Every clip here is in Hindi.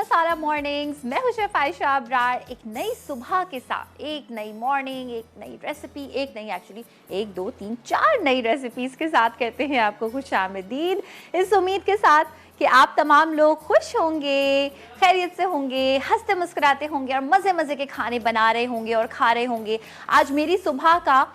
मसाला मॉर्निंग्स। मैं हूं शेफ आयशा अब्रार, एक नई सुबह के साथ, एक नई मॉर्निंग, एक नई रेसिपी, एक नई एक्चुअली 1 2 3 4 नई रेसिपीज़ के साथ कहते हैं आपको खुशामदीद। इस उम्मीद के साथ कि आप तमाम लोग खुश होंगे, खैरियत से होंगे, हंसते मुस्कुराते होंगे और मज़े मज़े के खाने बना रहे होंगे और खा रहे होंगे। आज मेरी सुबह का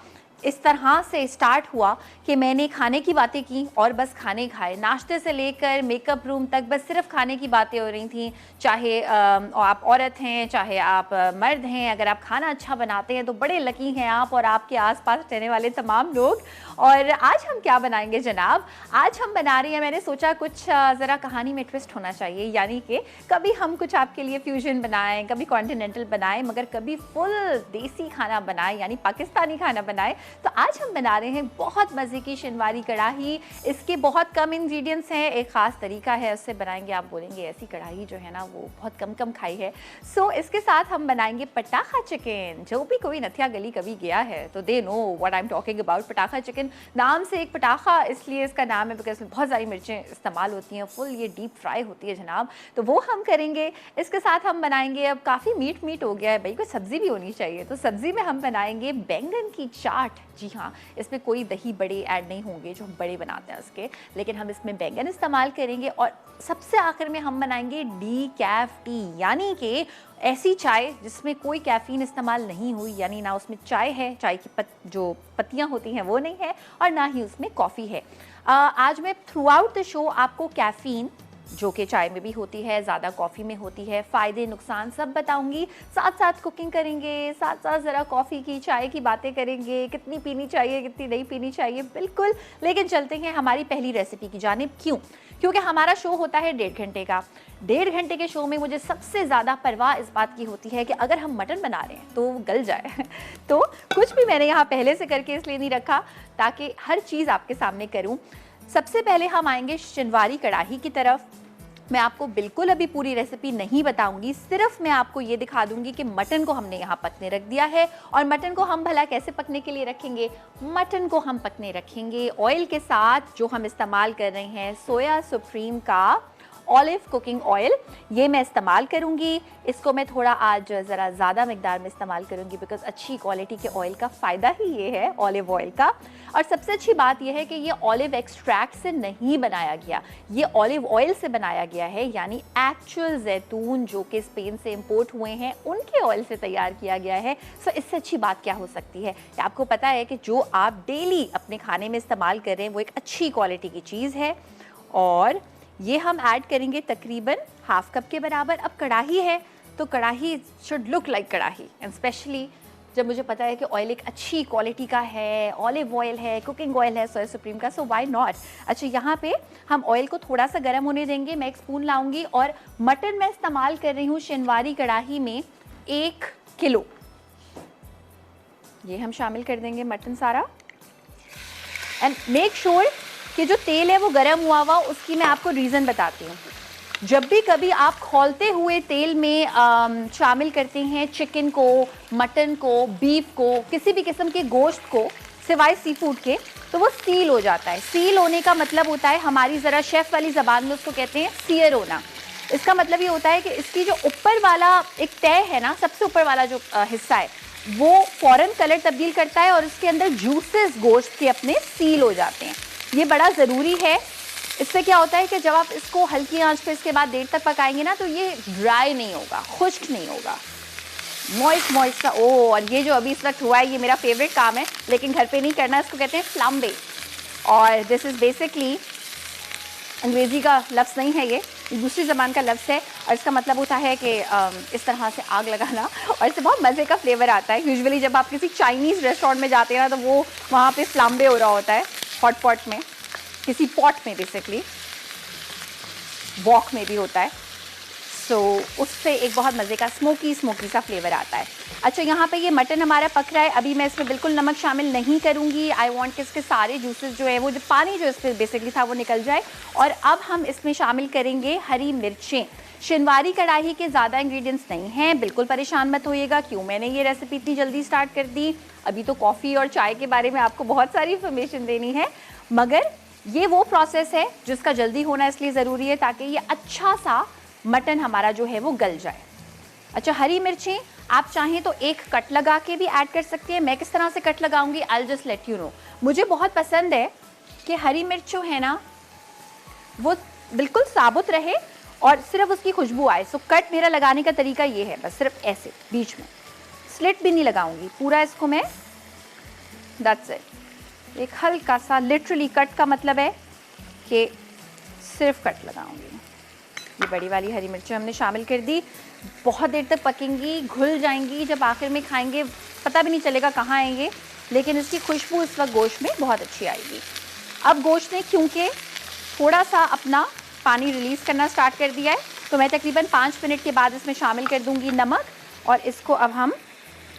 इस तरह से स्टार्ट हुआ कि मैंने खाने की बातें की और बस खाने खाए, नाश्ते से लेकर मेकअप रूम तक बस सिर्फ खाने की बातें हो रही थी। चाहे आप औरत हैं, चाहे आप मर्द हैं, अगर आप खाना अच्छा बनाते हैं तो बड़े लकी हैं आप और आपके आसपास रहने वाले तमाम लोग। और आज हम क्या बनाएंगे जनाब? आज हम बना रही हैं, मैंने सोचा कुछ ज़रा कहानी में ट्विस्ट होना चाहिए, यानी कि कभी हम कुछ आपके लिए फ्यूजन बनाएं, कभी कॉन्टिनेंटल बनाएं, मगर कभी फुल देसी खाना बनाएं, यानी पाकिस्तानी खाना बनाएं। तो आज हम बना रहे हैं बहुत मज़े की शिनवारी कढ़ाई। इसके बहुत कम इंग्रेडिएंट्स हैं, एक ख़ास तरीका है उससे बनाएंगे, आप बोलेंगे ऐसी कढ़ाई जो है ना वो बहुत कम खाई है। सो इसके साथ हम बनाएंगे पटाखा चिकन। जो भी कोई नथिया गली कभी गया है तो they know what I am talking about. पटाखा चिकन नाम से एक पटाखा इसलिए इसका नाम है बिकॉज इसमें बहुत सारी मिर्चें इस्तेमाल होती हैं, फुल ये डीप फ्राई होती है जनाब, तो वो हम करेंगे। इसके साथ हम बनाएंगे, अब काफ़ी मीट हो गया है भाई, कोई सब्ज़ी भी होनी चाहिए, तो सब्ज़ी में हम बनाएंगे बैंगन की चाट। जी हाँ, इसमें कोई दही बड़े ऐड नहीं होंगे जो हम बड़े बनाते हैं उसके, लेकिन हम इसमें बैंगन इस्तेमाल करेंगे। और सबसे आखिर में हम बनाएंगे डीकैफ टी, यानी कि ऐसी चाय जिसमें कोई कैफ़ीन इस्तेमाल नहीं हुई, यानी ना उसमें चाय है, चाय की जो पत्तियां होती हैं वो नहीं है, और ना ही उसमें कॉफ़ी है। आज मैं थ्रू आउट द शो आपको कैफ़ीन जो कि चाय में भी होती है, ज़्यादा कॉफ़ी में होती है, फ़ायदे नुकसान सब बताऊंगी। साथ साथ कुकिंग करेंगे, साथ साथ ज़रा कॉफ़ी की चाय की बातें करेंगे, कितनी पीनी चाहिए कितनी नहीं पीनी चाहिए, बिल्कुल। लेकिन चलते हैं हमारी पहली रेसिपी की जानिब। क्यों? क्योंकि हमारा शो होता है 1.5 घंटे का। 1.5 घंटे के शो में मुझे सबसे ज़्यादा परवाह इस बात की होती है कि अगर हम मटन बना रहे हैं तो वो गल जाए तो कुछ भी मैंने यहाँ पहले से करके इसलिए नहीं रखा ताकि हर चीज़ आपके सामने करूँ। सबसे पहले हम आएंगे शिनवारी कढ़ाई की तरफ। मैं आपको बिल्कुल अभी पूरी रेसिपी नहीं बताऊंगी, सिर्फ मैं आपको ये दिखा दूंगी कि मटन को हमने यहाँ पकने रख दिया है। और मटन को हम भला कैसे पकने के लिए रखेंगे? मटन को हम पकने रखेंगे ऑयल के साथ, जो हम इस्तेमाल कर रहे हैं सोया सुप्रीम का ऑलिव कुकिंग ऑयल, ये मैं इस्तेमाल करूंगी। इसको मैं थोड़ा आज ज़रा ज़्यादा मिकदार में इस्तेमाल करूंगी बिकॉज अच्छी क्वालिटी के ऑयल का फ़ायदा ही ये है, ऑलिव ऑयल का। और सबसे अच्छी बात यह है कि ये ऑलिव एक्सट्रैक्ट से नहीं बनाया गया, ये ऑलिव ऑयल से बनाया गया है, यानी एक्चुअल जैतून जो कि स्पेन से इंपोर्ट हुए हैं उनके ऑयल से तैयार किया गया है। सो इससे अच्छी बात क्या हो सकती है कि आपको पता है कि जो आप डेली अपने खाने में इस्तेमाल कर रहे हैं वो एक अच्छी क्वालिटी की चीज़ है। और ये हम ऐड करेंगे तकरीबन हाफ कप के बराबर। अब कढ़ाई है तो कढ़ाई शुड लुक लाइक कढ़ाई, एंड स्पेशली जब मुझे पता है कि ऑयल एक अच्छी क्वालिटी का है, ऑलिव ऑयल है, कुकिंग ऑयल है सोया सुप्रीम का, सो व्हाई नॉट। अच्छा, यहाँ पे हम ऑयल को थोड़ा सा गर्म होने देंगे। मैं एक स्पून लाऊंगी और मटन मैं इस्तेमाल कर रही हूँ शिनवारी कढ़ाई में 1 किलो। ये हम शामिल कर देंगे मटन सारा। एंड मेक श्योर कि जो तेल है वो गर्म हुआ उसकी मैं आपको रीज़न बताती हूँ। जब भी कभी आप खौलते हुए तेल में शामिल करते हैं चिकन को, मटन को, बीफ को, किसी भी किस्म के गोश्त को सिवाय सी फूड के, तो वो सील हो जाता है। सील होने का मतलब होता है, हमारी ज़रा शेफ़ वाली ज़बान में उसको कहते हैं सीयर होना। इसका मतलब ये होता है कि इसकी जो ऊपर वाला एक तय है ना, सबसे ऊपर वाला जो हिस्सा है वो फ़ौरन कलर तब्दील करता है और उसके अंदर जूसेस गोश्त के अपने सील हो जाते हैं। ये बड़ा ज़रूरी है। इससे क्या होता है कि जब आप इसको हल्की आंच पे इसके बाद देर तक पकाएंगे ना तो ये ड्राई नहीं होगा, खुश्क नहीं होगा, मॉइस्ट सा। ओह, और ये जो अभी इस वक्त हुआ है ये मेरा फेवरेट काम है, लेकिन घर पे नहीं करना। इसको कहते हैं फ्लाम्बे, और दिस इज़ बेसिकली अंग्रेज़ी का लफ्ज़ नहीं है, ये दूसरी ज़बान का लफ्ज़ है और इसका मतलब होता है कि इस तरह से आग लगाना, और इससे बहुत मज़े का फ्लेवर आता है। यूजुअली जब आप किसी चाइनीज़ रेस्टोरेंट में जाते हैं ना तो वो वहाँ पे फ्लाम्बे हो रहा होता है, हॉट पॉट में, किसी पॉट में, बेसिकली वॉक में भी होता है। सो उससे एक बहुत मज़े का स्मोकी सा फ्लेवर आता है। अच्छा, यहाँ पे ये मटन हमारा पक रहा है। अभी मैं इसमें बिल्कुल नमक शामिल नहीं करूँगी। आई वांट कि इसके सारे जूसेस जो है वो जो पानी जो इसमें बेसिकली था वो निकल जाए। और अब हम इसमें शामिल करेंगे हरी मिर्चें। शिनवारी कढ़ाई के ज़्यादा इंग्रेडिएंट्स नहीं हैं, बिल्कुल परेशान मत होइएगा क्यों मैंने ये रेसिपी इतनी जल्दी स्टार्ट कर दी। अभी तो कॉफ़ी और चाय के बारे में आपको बहुत सारी इन्फॉर्मेशन देनी है, मगर ये वो प्रोसेस है जिसका जल्दी होना इसलिए ज़रूरी है ताकि ये अच्छा सा मटन हमारा जो है वो गल जाए। अच्छा, हरी मिर्चें आप चाहें तो एक कट लगा के भी ऐड कर सकती हैं। मैं किस तरह से कट लगाऊंगी, I just let you know. मुझे बहुत पसंद है कि हरी मिर्च जो है ना वो बिल्कुल साबुत रहे और सिर्फ उसकी खुशबू आए। सो कट मेरा लगाने का तरीका ये है, बस सिर्फ ऐसे बीच में, स्लिट भी नहीं लगाऊंगी, पूरा इसको मैं, दैट्स इट। एक हल्का सा, लिटरली कट का मतलब है कि सिर्फ कट लगाऊंगी। ये बड़ी वाली हरी मिर्चें हमने शामिल कर दी। बहुत देर तक पकेंगी, घुल जाएंगी, जब आखिर में खाएंगे पता भी नहीं चलेगा कहाँ आएंगे, लेकिन इसकी खुशबू इस वक्त गोश्त में बहुत अच्छी आएगी। अब गोश्त ने क्योंकि थोड़ा सा अपना पानी रिलीज़ करना स्टार्ट कर दिया है, तो मैं तकरीबन 5 मिनट के बाद इसमें शामिल कर दूंगी नमक। और इसको अब हम,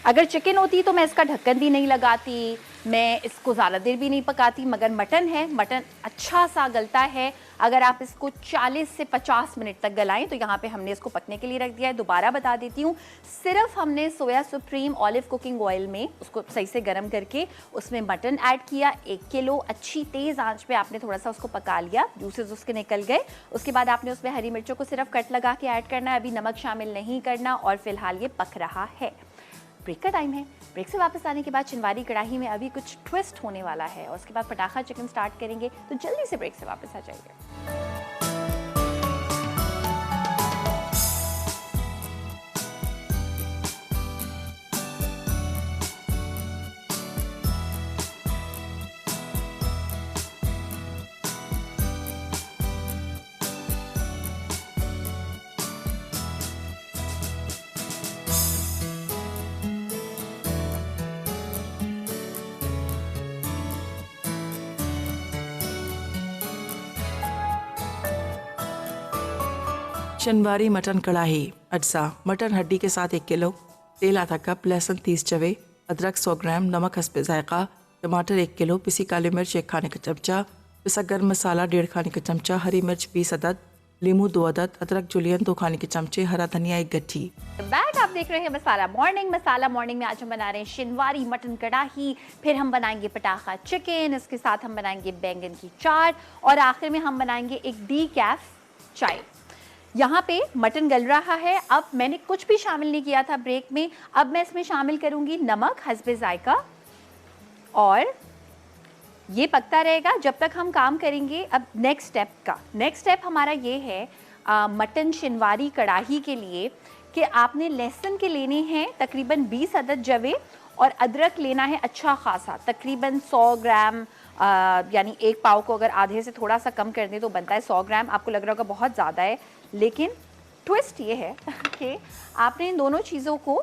अगर चिकन होती तो मैं इसका ढक्कन भी नहीं लगाती, मैं इसको ज़्यादा देर भी नहीं पकाती, मगर मटन है, मटन अच्छा सा गलता है। अगर आप इसको 40 से 50 मिनट तक गलाएं तो यहाँ पे हमने इसको पकने के लिए रख दिया है। दोबारा बता देती हूँ, सिर्फ हमने सोया सुप्रीम ऑलिव कुकिंग ऑयल में उसको सही से गर्म करके उसमें मटन ऐड किया। 1 किलो अच्छी तेज़ आंच पे आपने थोड़ा सा उसको पका लिया, जूसेस उसके निकल गए। उसके बाद आपने उसमें हरी मिर्चों को सिर्फ कट लगा के ऐड करना है, अभी नमक शामिल नहीं करना, और फिलहाल ये पक रहा है। ब्रेक का टाइम है। ब्रेक से वापस आने के बाद चिनवारी कढ़ाई में अभी कुछ ट्विस्ट होने वाला है और उसके बाद पटाखा चिकन स्टार्ट करेंगे, तो जल्दी से ब्रेक से वापस आ जाइए। शनवारी मटन कढ़ाई। अज्जा: मटन हड्डी के साथ 1 किलो, तेल आधा कप, लहसुन 30 चवे, अदरक 100 ग्राम, नमक हस्बे जायका, टमाटर 1 किलो, पिसी काली मिर्च 1 खाने का चमचा, पिसा गर्म मसाला 1.5 खाने का चमचा, हरी मिर्च 20 अदद, लीमू 2 अदद, अदरक जुलियन 2 खाने के चमचे, हरा धनिया 1 गट्ठी। बैक आप देख रहे हैं मसाला मॉर्निंग। मसाला मॉर्निंग में आज हम बना रहे हैं शिनवारी मटन कढ़ाई, फिर हम बनाएंगे पटाखा चिकन, इसके साथ हम बनाएंगे बैंगन की चाट, और आखिर में हम बनाएंगे एक डीकैफ चाय। यहाँ पे मटन गल रहा है। अब मैंने कुछ भी शामिल नहीं किया था ब्रेक में, अब मैं इसमें शामिल करूंगी नमक हस्बे जायका, और ये पकता रहेगा जब तक हम काम करेंगे। अब नेक्स्ट स्टेप हमारा ये है मटन शिनवारी कढ़ाई के लिए कि आपने लहसुन के लेने हैं तकरीबन 20 अदद जवे, और अदरक लेना है अच्छा खासा, तकरीबन 100 ग्राम, यानी 1 पाव को अगर आधे से थोड़ा सा कम कर दें तो बनता है 100 ग्राम। आपको लग रहा होगा बहुत ज़्यादा है, लेकिन ट्विस्ट ये है कि आपने इन दोनों चीज़ों को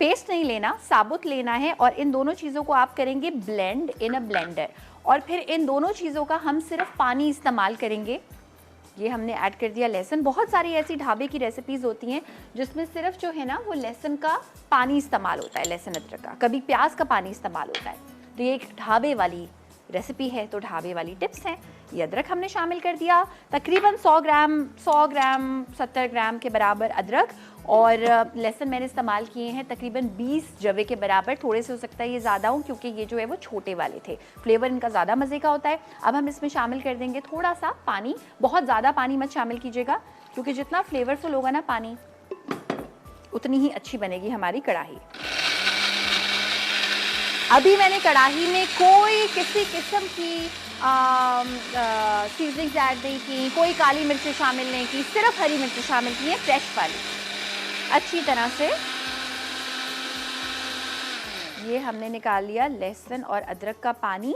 पेस्ट नहीं लेना, साबुत लेना है, और इन दोनों चीज़ों को आप करेंगे ब्लेंड इन अ ब्लेंडर, और फिर इन दोनों चीज़ों का हम सिर्फ पानी इस्तेमाल करेंगे। ये हमने ऐड कर दिया लहसुन। बहुत सारी ऐसी ढाबे की रेसिपीज़ होती हैं जिसमें सिर्फ जो है ना वो लहसुन का पानी इस्तेमाल होता है, लहसुन अदरक का, कभी प्याज का पानी इस्तेमाल होता है। तो ये एक ढाबे वाली रेसिपी है, तो ढाबे वाली टिप्स हैं। ये अदरक हमने शामिल कर दिया, तकरीबन 100 ग्राम 70 ग्राम के बराबर अदरक, और लहसुन मैंने इस्तेमाल किए हैं तकरीबन 20 जवे के बराबर। थोड़े से हो सकता है ये ज़्यादा हो क्योंकि ये जो है वो छोटे वाले थे, फ्लेवर इनका ज़्यादा मज़े का होता है। अब हम इसमें शामिल कर देंगे थोड़ा सा पानी, बहुत ज़्यादा पानी मत शामिल कीजिएगा क्योंकि जितना फ्लेवरफुल होगा ना पानी उतनी ही अच्छी बनेगी हमारी कढ़ाई। अभी मैंने कढ़ाई में कोई किसी किस्म की सीजनिंग्स ऐड नहीं की, कोई काली मिर्चें शामिल नहीं की, सिर्फ हरी मिर्चें शामिल की हैं फ्रेश वाली। अच्छी तरह से ये हमने निकाल लिया लहसुन और अदरक का पानी।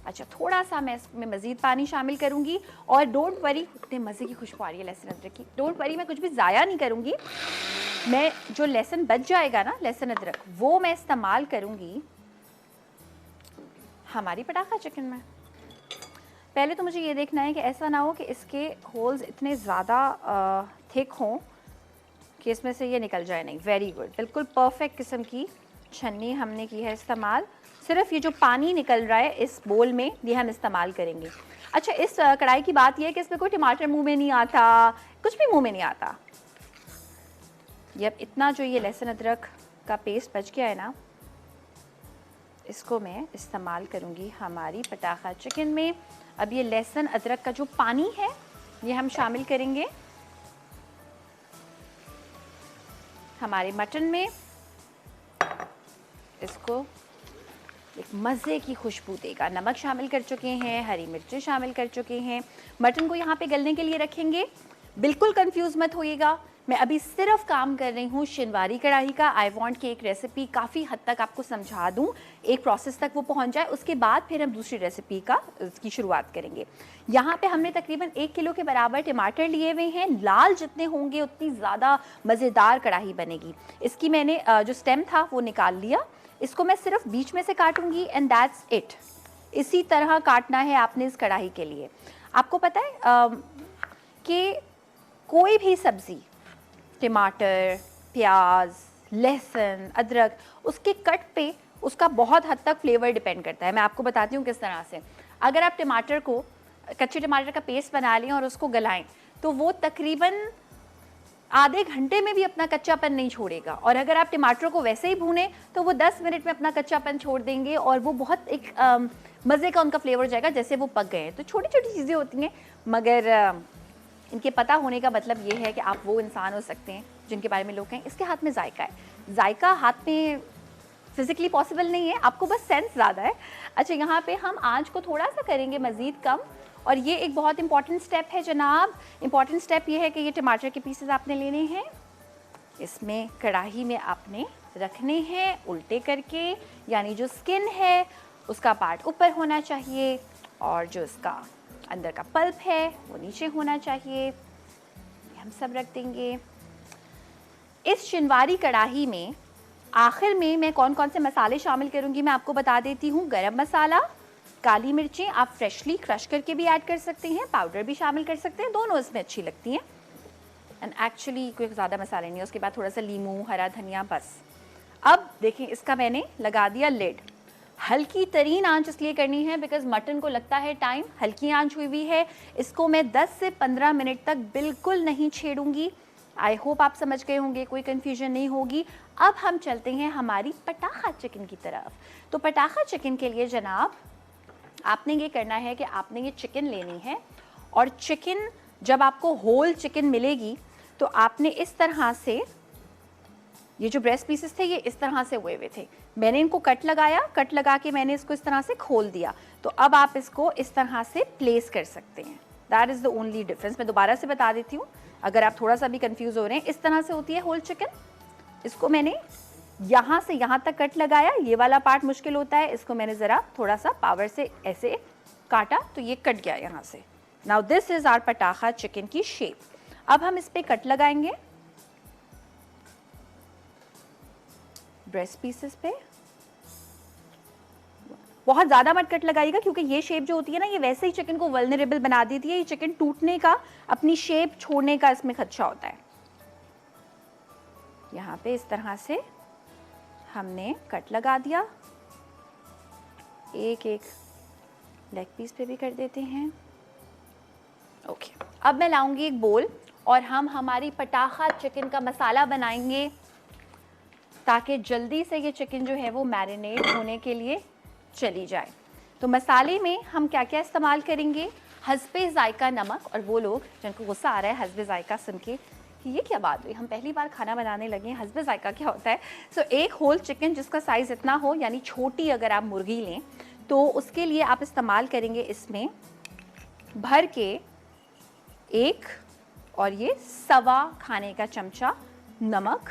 अच्छा, थोड़ा सा मैं इसमें मज़ीद पानी शामिल करूँगी, और डोंट वरी, इतने मज़े की खुशबू आ रही है लहसुन अदरक की, डोंट वरी, मैं कुछ भी ज़ाया नहीं करूँगी। मैं जो लहसुन बच जाएगा ना, लहसुन अदरक, वो मैं इस्तेमाल करूँगी हमारी पटाखा चिकन में। पहले तो मुझे ये देखना है कि ऐसा ना हो कि इसके होल्स इतने ज़्यादा थिक हों कि इसमें से ये निकल जाए। नहीं, वेरी गुड, बिल्कुल परफेक्ट किस्म की छन्नी हमने की है इस्तेमाल। सिर्फ ये जो पानी निकल रहा है इस बोल में, ये हम इस्तेमाल करेंगे। अच्छा, इस कढ़ाई की बात यह है कि इसमें कोई टमाटर मुंह में नहीं आता, कुछ भी मुंह में नहीं आता। ये अब इतना जो ये लहसुन अदरक का पेस्ट बच गया है ना, इसको मैं इस्तेमाल करूँगी हमारी पटाखा चिकन में। अब ये लहसुन अदरक का जो पानी है ये हम शामिल करेंगे। हमारे मटन में इसको एक मज़े की खुशबू देगा। नमक शामिल कर चुके हैं, हरी मिर्चें शामिल कर चुके हैं। मटन को यहाँ पे गलने के लिए रखेंगे। बिल्कुल कंफ्यूज मत होइएगा, मैं अभी सिर्फ काम कर रही हूँ शिनवारी कढ़ाई का। आई वांट कि एक रेसिपी काफ़ी हद तक आपको समझा दूँ, एक प्रोसेस तक वो पहुँच जाए, उसके बाद फिर हम दूसरी रेसिपी की शुरुआत करेंगे। यहाँ पे हमने तकरीबन 1 किलो के बराबर टमाटर लिए हुए हैं। लाल जितने होंगे उतनी ज़्यादा मज़ेदार कढ़ाई बनेगी। इसकी मैंने जो स्टेम था वो निकाल लिया। इसको मैं सिर्फ बीच में से काटूंगी एंड दैट्स इट। इसी तरह काटना है आपने इस कढ़ाई के लिए। आपको पता है कि कोई भी सब्ज़ी, टमाटर, प्याज, लहसुन, अदरक, उसके कट पे उसका बहुत हद तक फ्लेवर डिपेंड करता है। मैं आपको बताती हूँ किस तरह से। अगर आप टमाटर को, कच्चे टमाटर का पेस्ट बना लें और उसको गलाएं तो वो तकरीबन आधे घंटे में भी अपना कच्चापन नहीं छोड़ेगा। और अगर आप टमाटर को वैसे ही भूनें तो वो 10 मिनट में अपना कच्चापन छोड़ देंगे और वो बहुत एक मज़े का उनका फ्लेवर जाएगा, जैसे वो पक गए हैं। तो छोटी छोटी चीज़ें होती हैं, मगर इनके पता होने का मतलब ये है कि आप वो इंसान हो सकते हैं जिनके बारे में लोग कहें इसके हाथ में जायका है। जायका हाथ में फिज़िकली पॉसिबल नहीं है, आपको बस सेंस ज़्यादा है। अच्छा, यहाँ पे हम आँच को थोड़ा सा करेंगे मज़ीद कम। और ये एक बहुत इंपॉर्टेंट स्टेप है जनाब। इंपॉर्टेंट स्टेप ये है कि ये टमाटर के पीसेस आपने लेने हैं, इसमें कढ़ाई में आपने रखने हैं उल्टे करके, यानी जो स्किन है उसका पार्ट ऊपर होना चाहिए और जो इसका अंदर का पल्प है वो नीचे होना चाहिए। हम सब रख देंगे। इस शिनवारी कढ़ाई में आखिर में मैं कौन कौन से मसाले शामिल करूंगी मैं आपको बता देती हूँ। गरम मसाला, काली मिर्चें आप फ्रेशली क्रश करके भी ऐड कर सकते हैं, पाउडर भी शामिल कर सकते हैं, दोनों इसमें अच्छी लगती हैं। एंड एक्चुअली कोई ज़्यादा मसाले नहीं है। उसके बाद थोड़ा सा लीमू, हरा धनिया, बस। अब देखें, इसका मैंने लगा दिया लिड। हल्की तरीन आंच इसलिए करनी है बिकॉज मटन को लगता है टाइम। हल्की आंच हुई हुई है। इसको मैं 10 से 15 मिनट तक बिल्कुल नहीं छेड़ूंगी। आई होप आप समझ गए होंगे, कोई कन्फ्यूजन नहीं होगी। अब हम चलते हैं हमारी पटाखा चिकन की तरफ। तो पटाखा चिकन के लिए जनाब आपने ये करना है कि आपने ये चिकन लेनी है, और चिकन जब आपको होल चिकन मिलेगी तो आपने इस तरह से, ये जो ब्रेस्ट पीसेस थे ये इस तरह से हुए हुए थे, मैंने इनको कट लगाया, कट लगा के मैंने इसको इस तरह से खोल दिया। तो अब आप इसको इस तरह से प्लेस कर सकते हैं। That is the only difference. मैं दोबारा से बता देती हूँ अगर आप थोड़ा सा भी कंफ्यूज हो रहे हैं। इस तरह से होती है होल चिकन। इसको मैंने यहाँ से यहाँ तक कट लगाया, ये वाला पार्ट मुश्किल होता है, इसको मैंने ज़रा थोड़ा सा पावर से ऐसे काटा तो ये कट गया यहाँ से। नाउ दिस इज़ आवर पटाखा चिकन की शेप। अब हम इस पे कट लगाएंगे ब्रेस्ट पीसेस पे। बहुत ज़्यादा मत कट लगाइएगा क्योंकि ये शेप जो होती है ना, ये वैसे ही चिकन को वल्नरेबल बना देती है। ये चिकन टूटने का, अपनी शेप छोड़ने का इसमें खदशा होता है। यहाँ पे इस तरह से हमने कट लगा दिया। एक एक लेग पीस पे भी कर देते हैं। ओके, अब मैं लाऊंगी एक बोल और हम हमारी पटाखा चिकन का मसाला बनाएंगे ताकि जल्दी से ये चिकन जो है वो मैरिनेट होने के लिए चली जाए। तो मसाले में हम क्या क्या इस्तेमाल करेंगे? हस्बे जायका नमक। और वो लोग जिनको गुस्सा आ रहा है हस्बे जायका सुन के कि ये क्या बात हुई, हम पहली बार खाना बनाने लगे हैं, हस्बे जायका क्या होता है? सो एक होल चिकन जिसका साइज़ इतना हो, यानी छोटी अगर आप मुर्गी लें तो उसके लिए आप इस्तेमाल करेंगे इसमें भर के 1 और ये 1.25 खाने का चमचा नमक,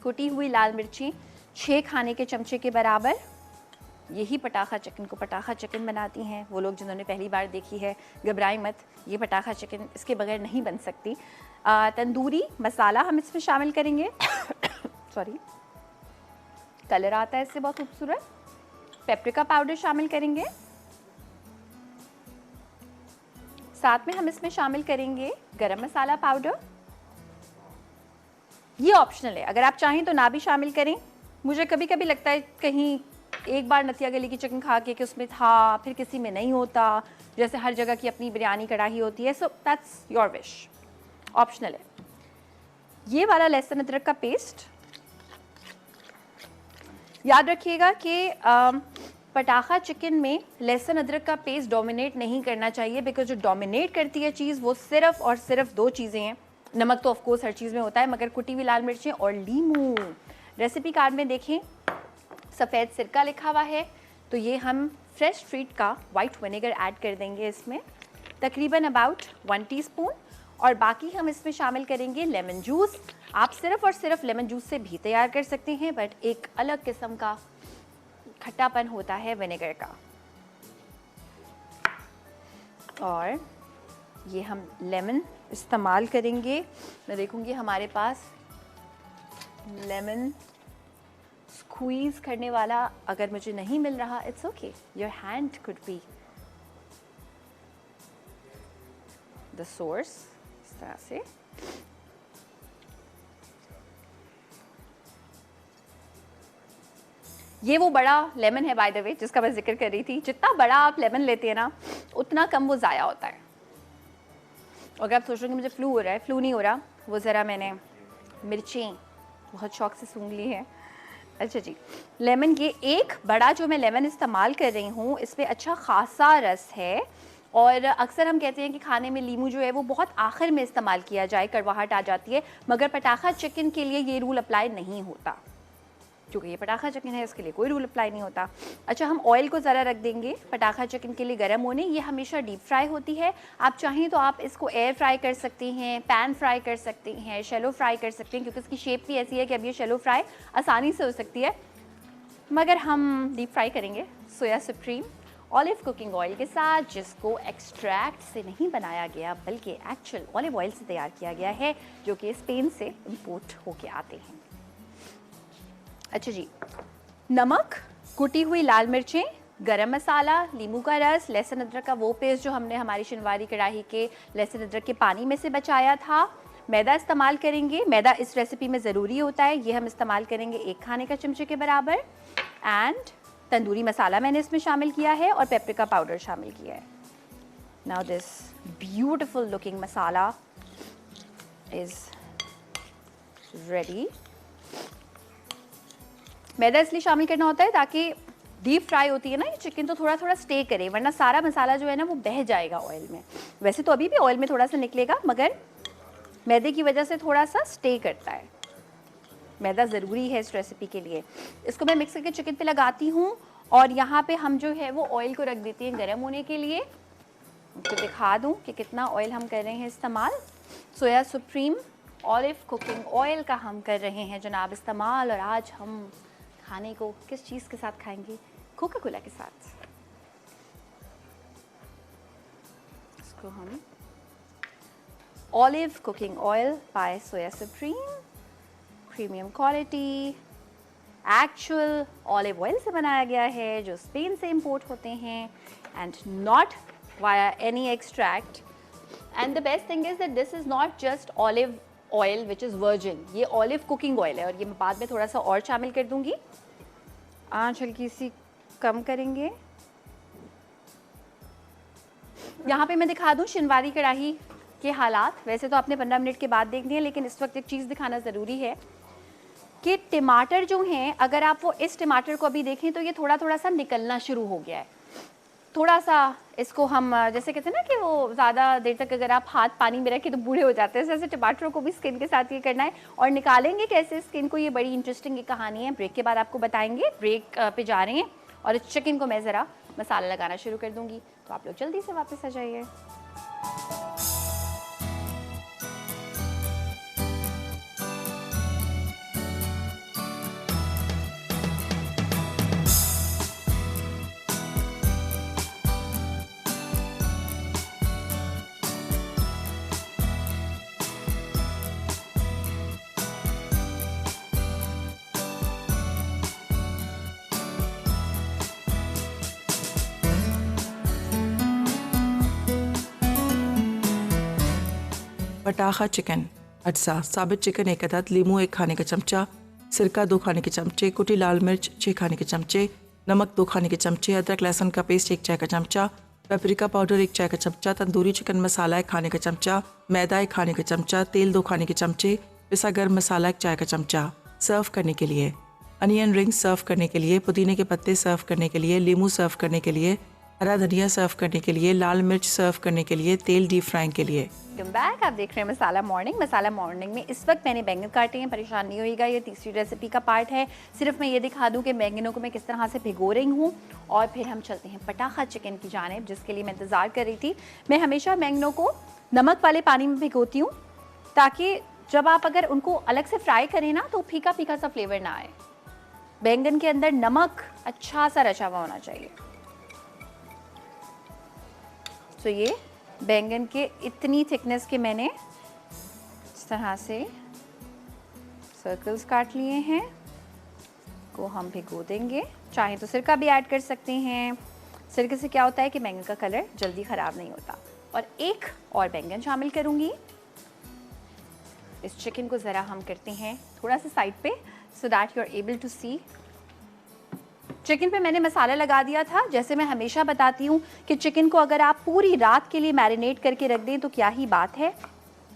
कुटी हुई लाल मिर्ची 6 खाने के चमचे के बराबर। यही पटाखा चिकन को पटाखा चिकन बनाती हैं। वो लोग जिन्होंने पहली बार देखी है घबराएं मत, ये पटाखा चिकन इसके बगैर नहीं बन सकती। तंदूरी मसाला हम इसमें शामिल करेंगे सॉरी, कलर आता है इससे बहुत खूबसूरत। पेपरिका पाउडर शामिल करेंगे। साथ में हम इसमें शामिल करेंगे गरम मसाला पाउडर। ये ऑप्शनल है, अगर आप चाहें तो ना भी शामिल करें। मुझे कभी कभी लगता है कहीं एक बार नथिया गली की चिकन खा के कि उसमें था, फिर किसी में नहीं होता, जैसे हर जगह की अपनी बिरयानी कढ़ाई होती है। So that's your wish, optional है। ये वाला लहसुन अदरक का पेस्ट, याद रखिएगा कि पटाखा चिकन में लहसुन अदरक का पेस्ट डोमिनेट नहीं करना चाहिए, बिकॉज जो डोमिनेट करती है चीज़ वो सिर्फ और सिर्फ 2 चीज़ें हैं, नमक तो ऑफ कोर्स हर चीज़ में होता है, मगर कुटी हुई लाल मिर्चें और लीमू। रेसिपी कार्ड में देखें सफ़ेद सिरका लिखा हुआ है, तो ये हम फ्रेश ट्रीट का वाइट विनेगर ऐड कर देंगे इसमें, तकरीबन अबाउट 1 टीस्पून। और बाकी हम इसमें शामिल करेंगे लेमन जूस। आप सिर्फ और सिर्फ लेमन जूस से भी तैयार कर सकते हैं, बट एक अलग किस्म का खट्टापन होता है विनेगर का। और ये हम लेमन इस्तेमाल करेंगे। मैं देखूंगी हमारे पास लेमन स्क्वीज करने वाला अगर मुझे नहीं मिल रहा, it's okay, your hand could be the source. इस तरह से ये वो बड़ा लेमन है बाय द वे जिसका मैं जिक्र कर रही थी। जितना बड़ा आप लेमन लेते हैं ना, उतना कम वो ज़ाया होता है। अगर आप सोच रहे हो कि मुझे फ्लू हो रहा है, फ्लू नहीं हो रहा, वो ज़रा मैंने मिर्चें बहुत शौक से सूंघ ली है। अच्छा जी, लेमन, ये एक बड़ा जो मैं लेमन इस्तेमाल कर रही हूँ, इसमें अच्छा खासा रस है। और अक्सर हम कहते हैं कि खाने में लीमू जो है वो बहुत आखिर में इस्तेमाल किया जाए, कड़वाहट आ जाती है, मगर पटाखा चिकन के लिए ये रूल अप्लाई नहीं होता, क्योंकि ये पटाखा चिकन है, इसके लिए कोई रूल अप्लाई नहीं होता। अच्छा, हम ऑयल को ज़रा रख देंगे पटाखा चिकन के लिए गर्म होने। ये हमेशा डीप फ्राई होती है। आप चाहें तो आप इसको एयर फ्राई कर सकते हैं, पैन फ्राई कर सकते हैं, शैलो फ्राई कर सकते हैं, क्योंकि इसकी शेप भी ऐसी है कि अब ये शैलो फ्राई आसानी से हो सकती है, मगर हम डीप फ्राई करेंगे सोया सुप्रीम ऑलिव कुकिंग ऑयल के साथ, जिसको एक्सट्रैक्ट से नहीं बनाया गया बल्कि एक्चुअल ऑलिव ऑयल से तैयार किया गया है, जो कि स्पेन से इम्पोर्ट होके आते हैं। अच्छा जी, नमक, कुटी हुई लाल मिर्चें, गरम मसाला, नींबू का रस, लहसुन अदरक का वो पेस्ट जो हमने हमारी शिनवारी कढ़ाई के लहसुन अदरक के पानी में से बचाया था। मैदा इस्तेमाल करेंगे, मैदा इस रेसिपी में ज़रूरी होता है, ये हम इस्तेमाल करेंगे 1 खाने का चमचे के बराबर। एंड तंदूरी मसाला मैंने इसमें शामिल किया है और पेपरिका पाउडर शामिल किया है। Now this beautiful looking masala is ready. मैदा इसलिए शामिल करना होता है ताकि डीप फ्राई होती है ना ये चिकन, तो थोड़ा थोड़ा स्टे करे, वरना सारा मसाला जो है ना वो बह जाएगा ऑयल में। वैसे तो अभी भी ऑयल में थोड़ा सा निकलेगा, मगर मैदे की वजह से थोड़ा सा स्टे करता है। मैदा ज़रूरी है इस रेसिपी के लिए। इसको मैं मिक्स करके चिकन पे लगाती हूँ और यहाँ पे हम जो है वो ऑयल को रख देती हैं गर्म होने के लिए। तो दिखा दूँ कि कितना ऑयल हम कर रहे हैं इस्तेमाल। सोया सुप्रीम ऑलिव कुकिंग ऑयल का हम कर रहे हैं जनाब इस्तेमाल। और आज हम खाने को किस चीज़ के साथ खाएंगे? कोका कोला के साथ। इसको हम ऑलिव कुकिंग ऑयल बाय सोया supreme, premium quality, actual olive oil से बनाया गया है जो स्पेन से इंपोर्ट होते हैं, and not via any extract. And the best thing is that this is not just olive oil which is virgin, ये ऑलिव कुकिंग ऑयल है। और ये मैं बाद में थोड़ा सा और शामिल कर दूंगी। आंच हल्की सी कम करेंगे। यहाँ पे मैं दिखा दूँ शिनवारी कढ़ाई के हालात। वैसे तो आपने 15 मिनट के बाद देखनी है, लेकिन इस वक्त एक चीज़ दिखाना ज़रूरी है कि टमाटर जो हैं, अगर आप वो इस टमाटर को अभी देखें तो ये थोड़ा थोड़ा सा निकलना शुरू हो गया है। थोड़ा सा इसको हम जैसे कहते हैं ना कि वो ज़्यादा देर तक अगर आप हाथ पानी में रखें तो बूढ़े हो जाते हैं, जैसे टमाटरों को भी स्किन के साथ ये करना है। और निकालेंगे कैसे स्किन को, ये बड़ी इंटरेस्टिंग एक कहानी है। ब्रेक के बाद आपको बताएंगे। ब्रेक पे जा रहे हैं और इस चिकन को मैं ज़रा मसाला लगाना शुरू कर दूँगी, तो आप लोग जल्दी से वापस आ जाइए। पटाखा चिकन अज्जा, साबित चिकन 1 अदद, लीमू 1 खाने का चमचा, सिरका 2 खाने के चमचे, कुटी लाल मिर्च 6 खाने के चमचे, नमक 2 खाने के चमचे, अदरक लहसुन का पेस्ट 1 चाय का चमचा, पेपरिका पाउडर 1 चाय का चमचा, तंदूरी चिकन मसाला 1 खाने का चमचा, मैदा 1 खाने का चमचा, तेल 2 खाने के चमचे, पिसा गर्म मसाला 1 चाय का चमचा। सर्व करने के लिए अनियन रिंग्स सर्व करने के लिए, पुदीने के पत्ते सर्व करने के लिए, लीमू सर्व करने के लिए, हरा धनिया सर्व करने के लिए, लाल मिर्च सर्व करने के लिए, तेल डीप फ्राइंग के लिए। Welcome back. आप देख रहे हैं मसाला मॉर्निंग। मसाला मॉर्निंग में इस वक्त मैंने बैंगन काटे हैं, परेशान नहीं होइएगा, ये तीसरी रेसिपी का पार्ट है। सिर्फ मैं ये दिखा दूं कि बैंगनों को मैं किस तरह से भिगो रही हूँ और फिर हम चलते हैं पटाखा चिकन की जानिब, जिसके लिए मैं इंतज़ार कर रही थी। मैं हमेशा बैंगनों को नमक वाले पानी में भिगोती हूँ ताकि जब आप अगर उनको अलग से फ्राई करें ना तो फीका फीका सा फ्लेवर ना आए। बैंगन के अंदर नमक अच्छा सा रचा हुआ होना चाहिए। तो ये बैंगन के इतनी थिकनेस के मैंने इस तरह से सर्कल्स काट लिए हैं, को हम भिगो देंगे। चाहे तो सिरका भी ऐड कर सकते हैं। सिरके से क्या होता है कि बैंगन का कलर जल्दी ख़राब नहीं होता। और एक और बैंगन शामिल करूँगी। इस चिकन को ज़रा हम करते हैं थोड़ा सा साइड पे so that you are able to see. Chicken पे मैंने मसाला लगा दिया था। जैसे मैं हमेशा बताती हूँ कि चिकन को अगर आप पूरी रात के लिए मैरिनेट करके रख दें तो क्या ही बात है।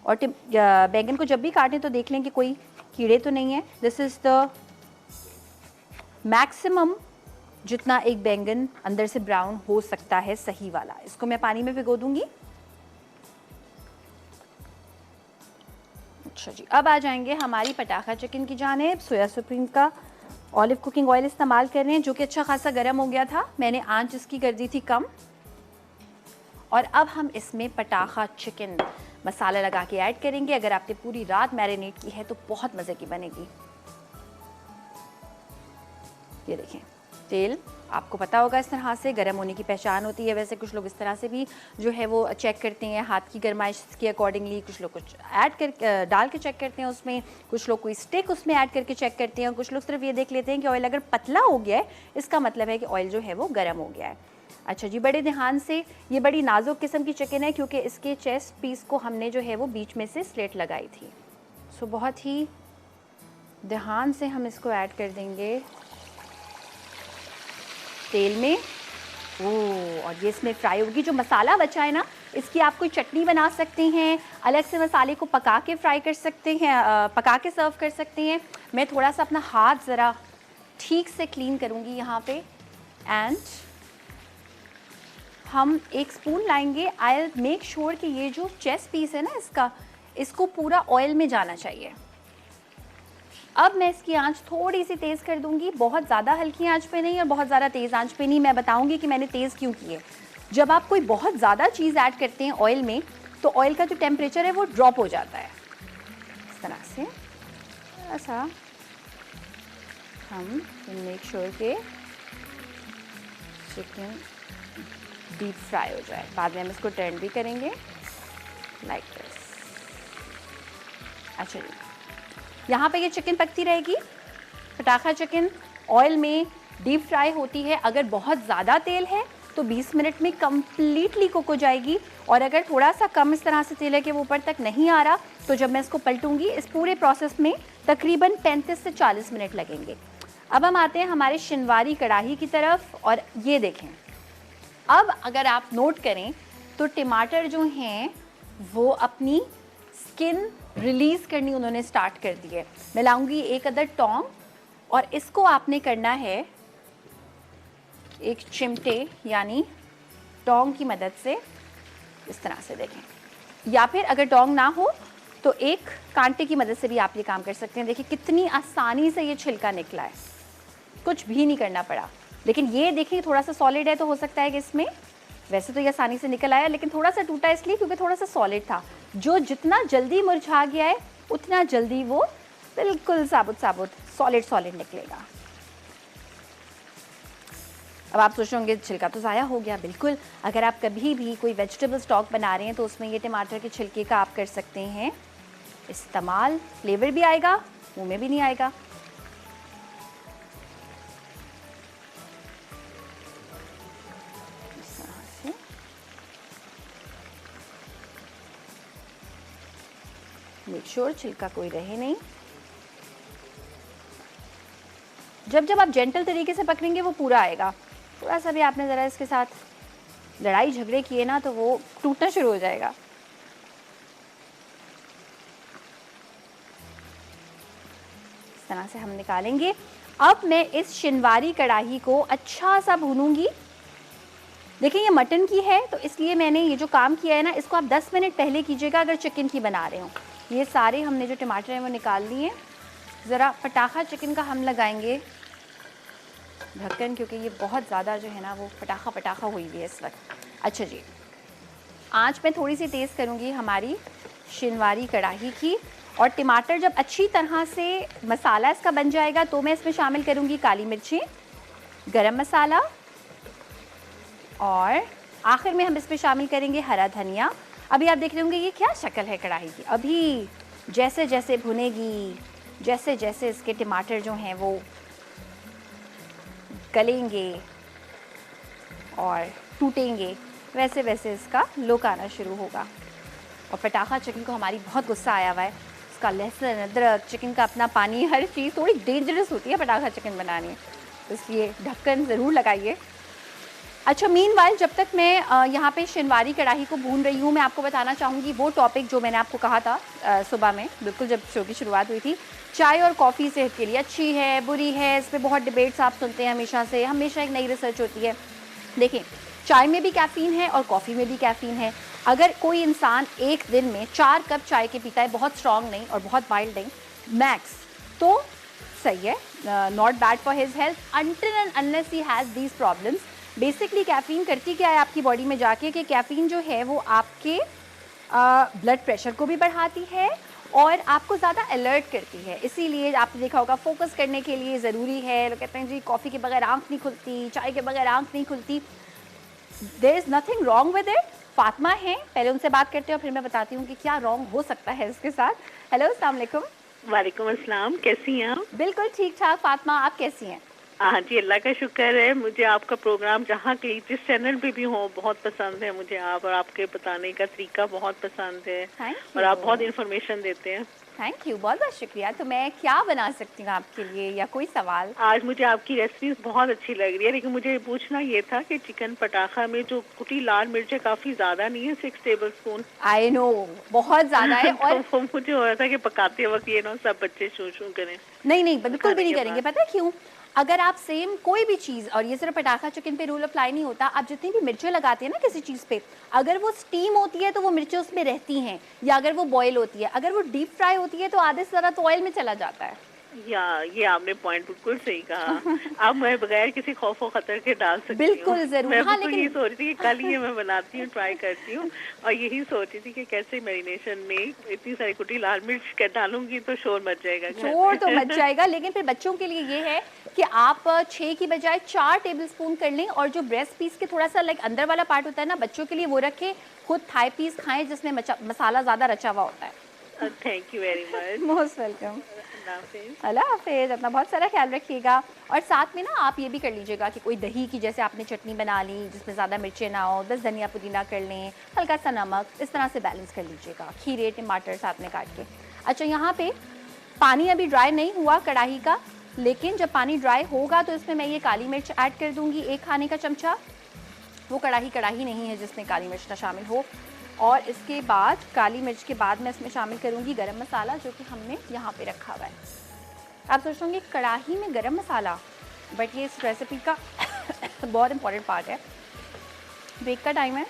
और बैंगन को जब भी काटें तो देख लें कि कोई कीड़े तो नहीं है। दिस इज़ द मैक्सिमम जितना एक बैंगन अंदर से ब्राउन हो सकता है, सही वाला। इसको मैं पानी में भिगो दूंगी। अच्छा जी, अब आ जाएंगे हमारी पटाखा चिकन की जानिब। सोया सुप्रीम का ऑलिव कुकिंग ऑयल इस्तेमाल कर रहे हैं, जो कि अच्छा खासा गर्म हो गया था। मैंने आंच इसकी कर दी थी कम। और अब हम इसमें पटाखा चिकन मसाला लगा के ऐड करेंगे। अगर आपने पूरी रात मैरिनेट की है तो बहुत मज़े की बनेगी। ये देखें, तेल आपको पता होगा इस तरह से गर्म होने की पहचान होती है। वैसे कुछ लोग इस तरह से भी जो है वो चेक करते हैं हाथ की गर्माइश के अकॉर्डिंगली। कुछ लोग कुछ ऐड कर डाल के चेक करते हैं उसमें, कुछ लोग कोई स्टिक उसमें ऐड करके चेक करते हैं, और कुछ लोग सिर्फ ये देख लेते हैं कि ऑयल अगर पतला हो गया है इसका मतलब है कि ऑयल जो है वो गर्म हो गया है। अच्छा जी, बड़े ध्यान से, ये बड़ी नाजुक किस्म की चिकन है क्योंकि इसके चेस्ट पीस को हमने जो है वो बीच में से स्लिट लगाई थी। सो बहुत ही ध्यान से हम इसको ऐड कर देंगे तेल में। और ये इसमें फ्राई होगी। जो मसाला बचा है ना, इसकी आप कोई चटनी बना सकते हैं, अलग से मसाले को पका के फ्राई कर सकते हैं, पका के सर्व कर सकते हैं। मैं थोड़ा सा अपना हाथ ज़रा ठीक से क्लीन करूँगी यहाँ पे। एंड हम एक स्पून लाएंगे। आई विल मेक श्योर कि ये जो चेस्ट पीस है ना इसका, इसको पूरा ऑयल में जाना चाहिए। अब मैं इसकी आंच थोड़ी सी तेज़ कर दूंगी, बहुत ज़्यादा हल्की आंच पे नहीं और बहुत ज़्यादा तेज़ आंच पे नहीं। मैं बताऊंगी कि मैंने तेज़ क्यों की है। जब आप कोई बहुत ज़्यादा चीज़ ऐड करते हैं ऑयल में तो ऑयल का जो टेम्परेचर है वो ड्रॉप हो जाता है। इस तरह से ऐसा हम मेक श्योर के चिकन डीप फ्राई हो जाए। बाद में हम इसको टर्न भी करेंगे लाइक दिस। अच्छा जी, यहाँ पे ये चिकन पकती रहेगी। पटाखा चिकन ऑयल में डीप फ्राई होती है। अगर बहुत ज़्यादा तेल है तो 20 मिनट में कम्प्लीटली कुक हो जाएगी। और अगर थोड़ा सा कम इस तरह से तेल है कि वो ऊपर तक नहीं आ रहा तो जब मैं इसको पलटूंगी इस पूरे प्रोसेस में तकरीबन 35 से 40 मिनट लगेंगे। अब हम आते हैं हमारे शिनवारी कढ़ाई की तरफ। और ये देखें, अब अगर आप नोट करें तो टमाटर जो हैं वो अपनी स्किन रिलीज़ करनी उन्होंने स्टार्ट कर दी है। मैं लाऊंगी एक अदर टोंग और इसको आपने करना है एक चिमटे यानी टोंग की मदद से इस तरह से, देखें। या फिर अगर टोंग ना हो तो एक कांटे की मदद से भी आप ये काम कर सकते हैं। देखिए कितनी आसानी से ये छिलका निकला है, कुछ भी नहीं करना पड़ा। लेकिन ये देखिए थोड़ा सा सॉलिड है तो हो सकता है कि इसमें, वैसे तो ये आसानी से निकल आया लेकिन थोड़ा सा टूटा इसलिए क्योंकि थोड़ा सा सॉलिड था। जो जितना जल्दी मुरझा गया है उतना जल्दी वो बिल्कुल साबुत साबुत सॉलिड निकलेगा। अब आप सोच रहे होंगे छिलका तो ज़ाया हो गया। बिल्कुल, अगर आप कभी भी कोई वेजिटेबल स्टॉक बना रहे हैं तो उसमें ये टमाटर के छिलके का आप कर सकते हैं इस्तेमाल। फ्लेवर भी आएगा, मुँह में भी नहीं आएगा। मेक श्योर छिलका कोई रहे नहीं। जब आप जेंटल तरीके से पकड़ेंगे वो पूरा आएगा। थोड़ा सा भी आपने ज़रा इसके साथ लड़ाई झगड़े किए ना तो वो टूटना शुरू हो जाएगा। इस तरह से हम निकालेंगे। अब मैं इस शिनवारी कढ़ाई को अच्छा सा भूनूंगी देखिए ये मटन की है तो इसलिए मैंने ये जो काम किया है ना, इसको आप 10 मिनट पहले कीजिएगा अगर चिकन की बना रहे हो। ये सारे हमने जो टमाटर हैं वो निकाल लिए। ज़रा पटाखा चिकन का हम लगाएंगे ढक्कन, क्योंकि ये बहुत ज़्यादा जो है ना वो पटाखा हुई हुई है इस वक्त। अच्छा जी, आँच मैं थोड़ी सी तेज़ करूँगी हमारी शिनवारी कढ़ाई की। और टमाटर जब अच्छी तरह से मसाला इसका बन जाएगा तो मैं इसमें शामिल करूँगी काली मिर्ची, गरम मसाला, और आखिर में हम इसमें शामिल करेंगे हरा धनिया। अभी आप देख रहे होंगे ये क्या शक्ल है कढ़ाई की। अभी जैसे जैसे भुनेगी, जैसे जैसे इसके टमाटर जो हैं वो गलेंगे और टूटेंगे, वैसे वैसे इसका लुक आना शुरू होगा। और पटाखा चिकन को हमारी बहुत गुस्सा आया हुआ है, इसका लहसुन, अदरक, चिकन का अपना पानी, हर चीज़ थोड़ी डेंजरस होती है पटाखा चिकन बनाने में, इसलिए ढक्कन ज़रूर लगाइए। अच्छा, मीनवाइल जब तक मैं यहाँ पे शिनवारी कढ़ाई को भून रही हूँ, मैं आपको बताना चाहूँगी वो टॉपिक जो मैंने आपको कहा था सुबह में, बिल्कुल जब शो की शुरुआत हुई थी। चाय और कॉफ़ी सेहत के लिए अच्छी है, बुरी है, इस पर बहुत डिबेट्स आप सुनते हैं हमेशा एक नई रिसर्च होती है। देखिए, चाय में भी कैफ़ीन है और कॉफ़ी में भी कैफ़ीन है। अगर कोई इंसान एक दिन में 4 कप चाय के पीता है, बहुत स्ट्रॉन्ग नहीं और बहुत माइल्ड नहीं, मैक्स, तो सही है, not bad for his health until and unless he has these problems. Basically caffeine करती क्या है आपकी बॉडी में जाके, कि कैफ़ीन जो है वो आपके ब्लड प्रेशर को भी बढ़ाती है और आपको ज़्यादा अलर्ट करती है। इसीलिए आपने देखा होगा फोकस करने के लिए ज़रूरी है। लोग कहते हैं जी कॉफ़ी के बगैर आँख नहीं खुलती, चाय के बगैर आँख नहीं खुलती। There is nothing wrong with it. Fatima है, पहले उनसे बात करते हैं और फिर मैं बताती हूँ कि क्या रॉन्ग हो सकता है इसके साथ। हेलो, अस्सलाम वालेकुम। वालेकुम अस्सलाम, कैसी हैं आप? बिल्कुल ठीक ठाक फातिमा, आप कैसी हैं? हाँ जी, अल्लाह का शुक्र है। मुझे आपका प्रोग्राम जहाँ कहीं जिस चैनल पे भी हो बहुत पसंद है मुझे आप, और आपके बताने का तरीका बहुत पसंद है और आप बहुत इन्फॉर्मेशन देते हैं। थैंक यू, बहुत बहुत शुक्रिया। तो मैं क्या बना सकती हूँ आपके लिए, या कोई सवाल? आज मुझे आपकी रेसिपीज बहुत अच्छी लग रही है, लेकिन मुझे पूछना ये था कि चिकन पटाखा में जो कुटी लाल मिर्चें काफी ज्यादा नहीं है, 6 टेबल स्पून। आई नो, बहुत ज्यादा है। और तो मुझे हो रहा था कि पकाते वक्त ये ना सब बच्चे शू शू करें। नहीं, बिल्कुल भी नहीं करेंगे। पता है क्यों? अगर आप सेम कोई भी चीज़, और ये सिर्फ पटाखा चिकन पे रूल अप्लाई नहीं होता, आप जितनी भी मिर्चें लगाते हैं ना किसी चीज़ पे, अगर वो स्टीम होती है तो वो मिर्चें उसमें रहती हैं, या अगर वो बॉयल होती है, अगर वो डीप फ्राई होती है तो आधे से ज़्यादा तो ऑयल में चला जाता है। या ये आपने पॉइंट बिल्कुल सही कहा। अब मैं बगैर किसी खौफ और खतर के डाल सकती हूँ। बिल्कुल जरूर। मैं हाँ, तो लेकिन यही सोच रही थी कि कल ही मैं बनाती हूँ, ट्राई करती हूँ, और यही सोच रही थी कि कैसे मैरिनेशन में इतनी सारी कुटी लाल मिर्च कर डालूंगी तो शोर मच जाएगा। शोर तो मच जाएगा, लेकिन फिर बच्चों के लिए ये है कि आप 6 की बजाय 4 टेबलस्पून कर लें, और जो ब्रेस्ट पीस के थोड़ा सा लाइक अंदर वाला पार्ट होता है ना, बच्चों के लिए वो रखें। खुद थाई पीस खाएं जिसमें मसाला ज़्यादा रचा हुआ होता है। Thank you very much. Most welcome. अल्लाह हाफिज़। अपना बहुत सारा ख्याल रखिएगा। और साथ में ना आप ये भी कर लीजिएगा कि कोई दही की जैसे आपने चटनी बना ली जिसमें ज़्यादा मिर्चें ना हो, 10 धनिया पुदीना कर लें, हल्का सा नमक, इस तरह से बैलेंस कर लीजिएगा। खीरे, टमाटर साथ में काट के। अच्छा, यहाँ पे पानी अभी ड्राई नहीं हुआ कढ़ाई का, लेकिन जब पानी ड्राई होगा तो इसमें मैं ये काली मिर्च ऐड कर दूँगी 1 खाने का चमचा। वो कढ़ाई नहीं है जिसमें काली मिर्च ना शामिल हो। और इसके बाद काली मिर्च के बाद मैं इसमें शामिल करूँगी गरम मसाला, जो कि हमने यहाँ पे रखा हुआ है। आप सोच होंगे कढ़ाई में गरम मसाला, बट ये इस रेसिपी का बहुत इंपॉर्टेंट पार्ट है। ब्रेक का टाइम है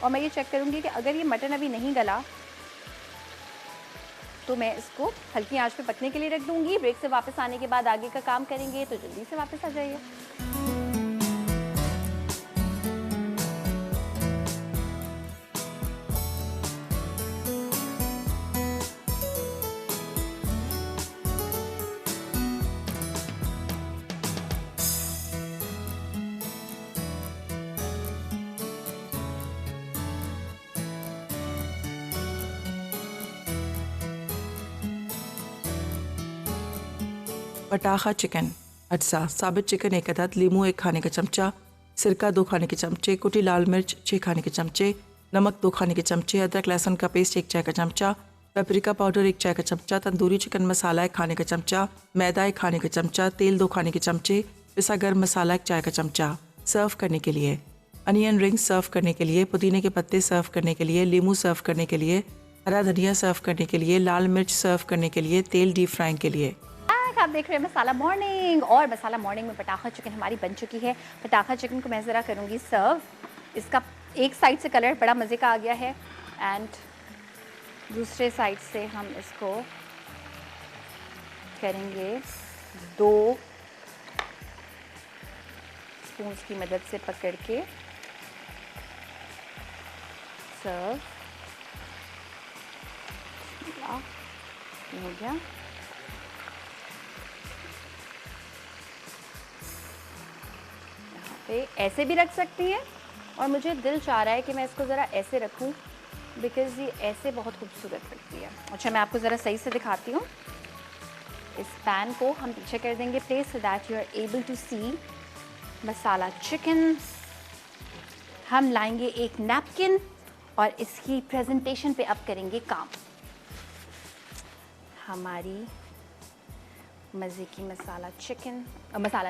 और मैं ये चेक करूँगी कि अगर ये मटन अभी नहीं गला तो मैं इसको हल्की आंच पे पकने के लिए रख दूँगी। ब्रेक से वापस आने के बाद आगे का काम करेंगे, तो जल्दी से वापस आ जाइए। पटाखा चिकन अज्जा: साबित चिकन 1 अदद, लीमू 1 खाने का चमचा, सिरका 2 खाने के चमचे, कुटी लाल मिर्च 6 खाने के चमचे, नमक 2 खाने के चमचे, अदरक लहसुन का पेस्ट 1 चाय का चमचा, पेपरिका पाउडर 1 चाय का चमचा, तंदूरी चिकन मसाला 1 खाने का चमचा, मैदा 1 खाने का चमचा, तेल 2 खाने के चमचे, पिसा गर्म मसाला 1 चाय का चमचा। सर्व करने के लिए अनियन रिंग्स सर्व करने के लिए, पुदीने के पत्ते सर्व करने के लिए, लीमू सर्व करने के लिए, हरा धनिया सर्व करने के लिए, लाल मिर्च सर्व करने के लिए, तेल डीप फ्राइंग के लिए। आप देख रहे हैं मसाला मॉर्निंग, और मसाला मॉर्निंग में पटाखा चिकन हमारी बन चुकी है। पटाखा चिकन को मैं ज़रा करूँगी सर्व। इसका एक साइड से कलर बड़ा मज़े का आ गया है, एंड दूसरे साइड से हम इसको करेंगे 2 स्पून की मदद से पकड़ के सर्व। हो गया। यहाँ पे ऐसे भी रख सकती हैं, और मुझे दिल चाह रहा है कि मैं इसको ज़रा ऐसे रखूं, बिकॉज़ ये ऐसे बहुत खूबसूरत लगती है। अच्छा, मैं आपको ज़रा सही से दिखाती हूँ। इस पैन को हम पीछे कर देंगे place, so that you are able to see masala chicken. हम लाएंगे एक नैपकिन और इसकी प्रेजेंटेशन पे अब करेंगे काम। हमारी मज़े की मसाला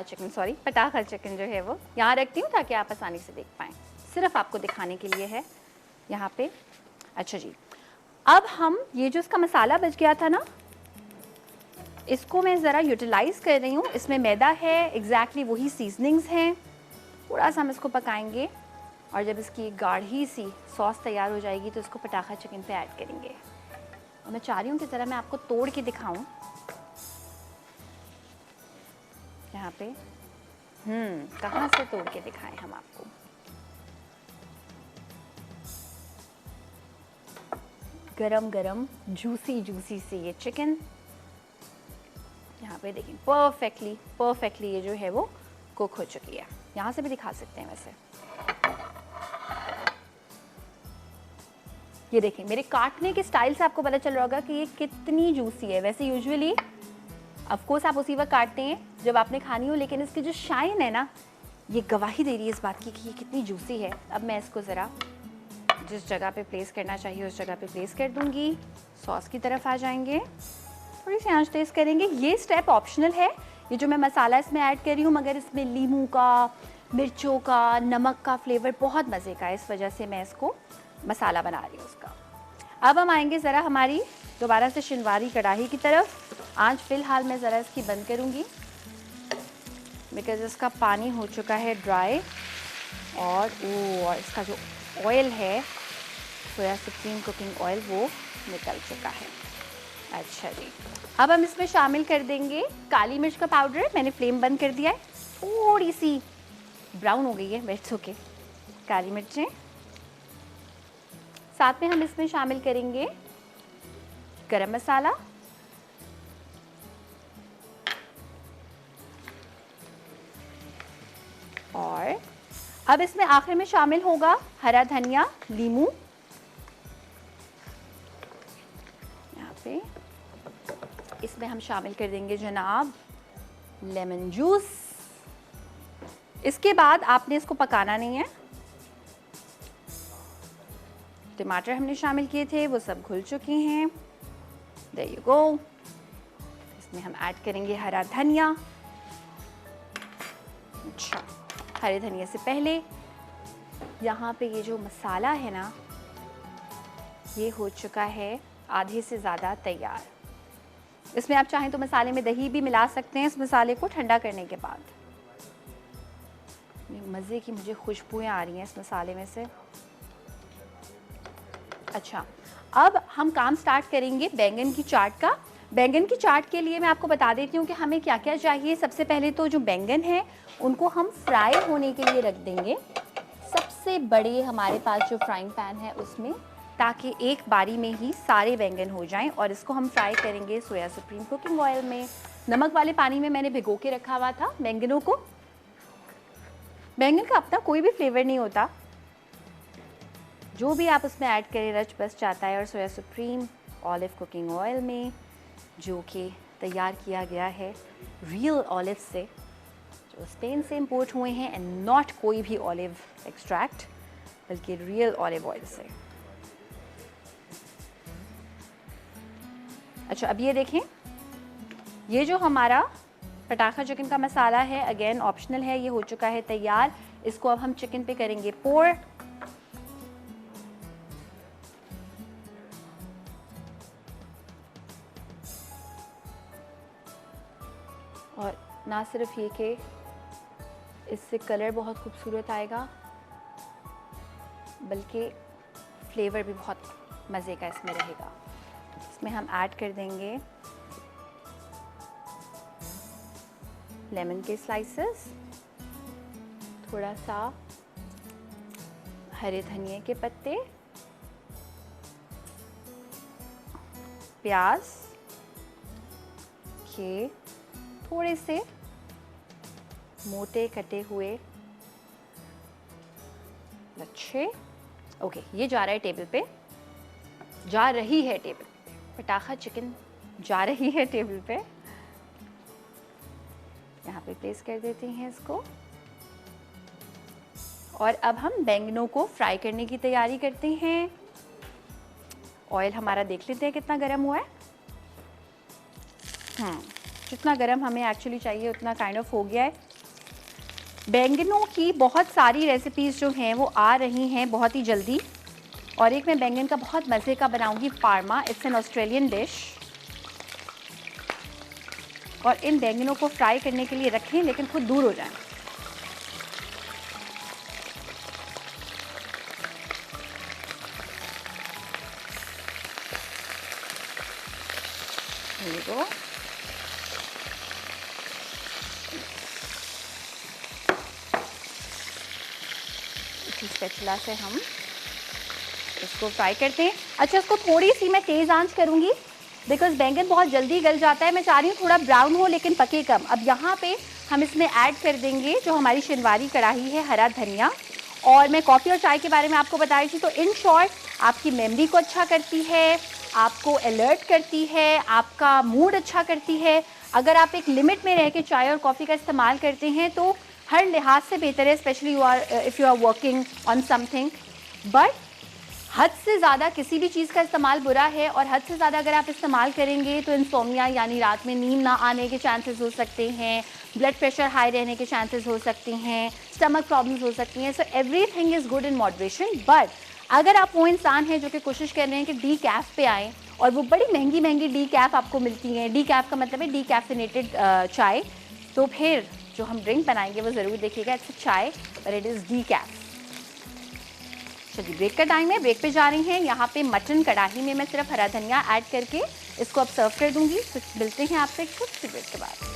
चिकन सॉरी, पटाखा चिकन जो है वो यहाँ रखती हूँ ताकि आप आसानी से देख पाएँ। सिर्फ आपको दिखाने के लिए है यहाँ पे। अच्छा जी, अब हम ये जो इसका मसाला बच गया था ना, इसको मैं ज़रा यूटिलाइज कर रही हूँ। इसमें मैदा है, एग्जैक्टली वही सीजनिंग्स हैं। थोड़ा सा हम इसको पकाएंगे, और जब इसकी गाढ़ी सी सॉस तैयार हो जाएगी तो इसको पटाखा चिकन पे ऐड करेंगे। और मैं चाह रही हूँ कि ज़रा मैं आपको तोड़ के दिखाऊं यहाँ पे। कहाँ से तोड़ के दिखाएं हम आपको? गरम गरम जूसी से ये चिकन यहाँ पे देखिए, परफेक्टली ये जो है वो कुक हो चुकी है। यहाँ से भी दिखा सकते हैं वैसे। ये देखें, मेरे काटने के स्टाइल से आपको पता चल रहा होगा कि ये कितनी जूसी है। वैसे यूजुअली ऑफ कोर्स आप उसी वक्त काटते हैं जब आपने खानी हो, लेकिन इसकी जो शाइन है ना, ये गवाही दे रही है इस बात की कि ये कितनी जूसी है। अब मैं इसको ज़रा जिस जगह पे प्लेस करना चाहिए उस जगह पे प्लेस कर दूंगी। सॉस की तरफ आ जाएंगे, थोड़ी सी आंच तेज़ करेंगे। ये स्टेप ऑप्शनल है, ये जो मैं मसाला इसमें ऐड कर रही हूँ, मगर इसमें लीमू का, मिर्चों का, नमक का फ्लेवर बहुत मज़े का है, इस वजह से मैं इसको मसाला बना रही हूँ उसका। अब हम आएंगे ज़रा हमारी दोबारा से शिनवारी कढ़ाई की तरफ। आंच फ़िलहाल मैं ज़रा इसकी बंद करूँगी, बिकॉज़ इसका पानी हो चुका है ड्राई, और इसका जो ऑयल है, सोया सुप्रीम कुकिंग ऑयल, वो निकल चुका है। अच्छा जी, अब हम इसमें शामिल कर देंगे काली मिर्च का पाउडर। मैंने फ्लेम बंद कर दिया है, थोड़ी सी ब्राउन हो गई है, इट्स ओके। काली मिर्चें, साथ में हम इसमें शामिल करेंगे गरम मसाला, और अब इसमें आखिर में शामिल होगा हरा धनिया, लीमू। यहाँ पे इसमें हम शामिल कर देंगे जनाब लेमन जूस। इसके बाद आपने इसको पकाना नहीं है। टमाटर हमने शामिल किए थे, वो सब घुल चुके हैं। There you go. इसमें हम ऐड करेंगे हरा धनिया। अच्छा, हरे धनिया से पहले यहाँ पे ये जो मसाला है ना, ये हो चुका है आधे से ज़्यादा तैयार। इसमें आप चाहें तो मसाले में दही भी मिला सकते हैं इस मसाले को ठंडा करने के बाद। मज़े की मुझे खुशबुएं आ रही हैं इस मसाले में से। अच्छा, अब हम काम स्टार्ट करेंगे बैंगन की चाट का। बैंगन की चाट के लिए मैं आपको बता देती हूँ कि हमें क्या क्या चाहिए। सबसे पहले तो जो बैंगन है उनको हम फ्राई होने के लिए रख देंगे सबसे बड़े हमारे पास जो फ्राइंग पैन है उसमें, ताकि एक बारी में ही सारे बैंगन हो जाएं। और इसको हम फ्राई करेंगे सोया सुप्रीम कुकिंग ऑयल में। नमक वाले पानी में मैंने भिगो के रखा हुआ था बैंगनों को। बैंगन का अपना कोई भी फ्लेवर नहीं होता, जो भी आप उसमें ऐड करें रच बस जाता है। और सोया सुप्रीम ऑलिव कुकिंग ऑयल में, जो कि तैयार किया गया है रियल ऑलिव से, जो स्पेन से इंपोर्ट हुए हैं, एंड नॉट कोई भी ऑलिव एक्सट्रैक्ट, बल्कि रियल ऑलिव ऑयल से। अच्छा, अब ये देखें, ये जो हमारा पटाखा चिकन का मसाला है, अगेन ऑप्शनल है, ये हो चुका है तैयार। इसको अब हम चिकन पे करेंगे पोर। ना सिर्फ ये कि इससे कलर बहुत खूबसूरत आएगा, बल्कि फ्लेवर भी बहुत मज़े का इसमें रहेगा। इसमें हम ऐड कर देंगे लेमन के स्लाइसेस, थोड़ा सा हरे धनिए के पत्ते, प्याज के थोड़े से मोटे कटे हुए लच्छे। ओके, ये जा रहा है टेबल पे, जा रही है टेबल पे, पटाखा चिकन जा रही है टेबल पे। यहाँ पे प्लेस कर देते हैं इसको। और अब हम बैंगनों को फ्राई करने की तैयारी करते हैं। ऑयल हमारा देख लेते हैं कितना गर्म हुआ है। जितना गर्म हमें एक्चुअली चाहिए उतना काइंड ऑफ हो गया है। बैंगनों की बहुत सारी रेसिपीज़ जो हैं वो आ रही हैं बहुत ही जल्दी, और एक मैं बैंगन का बहुत मज़े का बनाऊंगी, pharma. It's an Australian dish. और इन बैंगनों को फ्राई करने के लिए रखें, लेकिन खुद दूर हो जाएं। ये स्पैचुला से हम इसको फ्राई करते हैं। अच्छा, इसको थोड़ी सी मैं तेज़ आंच करूंगी बिकॉज बैंगन बहुत जल्दी गल जाता है। मैं चाह रही हूँ थोड़ा ब्राउन हो लेकिन पके कम। अब यहाँ पे हम इसमें ऐड कर देंगे जो हमारी शिनवारी कढ़ाई है, हरा धनिया। और मैं कॉफ़ी और चाय के बारे में आपको बताई थी, तो इन शॉर्ट आपकी मेमोरी को अच्छा करती है, आपको अलर्ट करती है, आपका मूड अच्छा करती है। अगर आप एक लिमिट में रह के चाय और कॉफ़ी का इस्तेमाल करते हैं तो हर लिहाज से बेहतर है, especially if you are working on something. But हद से ज़्यादा किसी भी चीज़ का इस्तेमाल बुरा है, और हद से ज़्यादा अगर आप इस्तेमाल करेंगे तो इंसोम्निया यानी रात में नींद ना आने के चांसेस हो सकते हैं, ब्लड प्रेशर हाई रहने के चांसेस हो सकते हैं, स्टमक प्रॉब्लम्स हो सकती हैं। So everything is good in moderation. But अगर आप वो इंसान हैं जो कि कोशिश कर रहे हैं कि डी कैफ पे आएँ, और वो बड़ी महंगी महंगी डी कैफ आपको मिलती हैं, डी कैफ का मतलब है डी कैफिनेटेड चाय, तो फिर जो हम ड्रिंक बनाएंगे वो ज़रूर देखिएगा इट्स चाय पर इट इज़ डी कैफ। चलिए, ब्रेक का टाइम है, ब्रेक पे जा रही हैं। यहाँ पे मटन कढ़ाई में मैं सिर्फ हरा धनिया ऐड करके इसको अब सर्व कर दूंगी। तो मिलते हैं आपसे एक छोटी सी ब्रेक के बाद।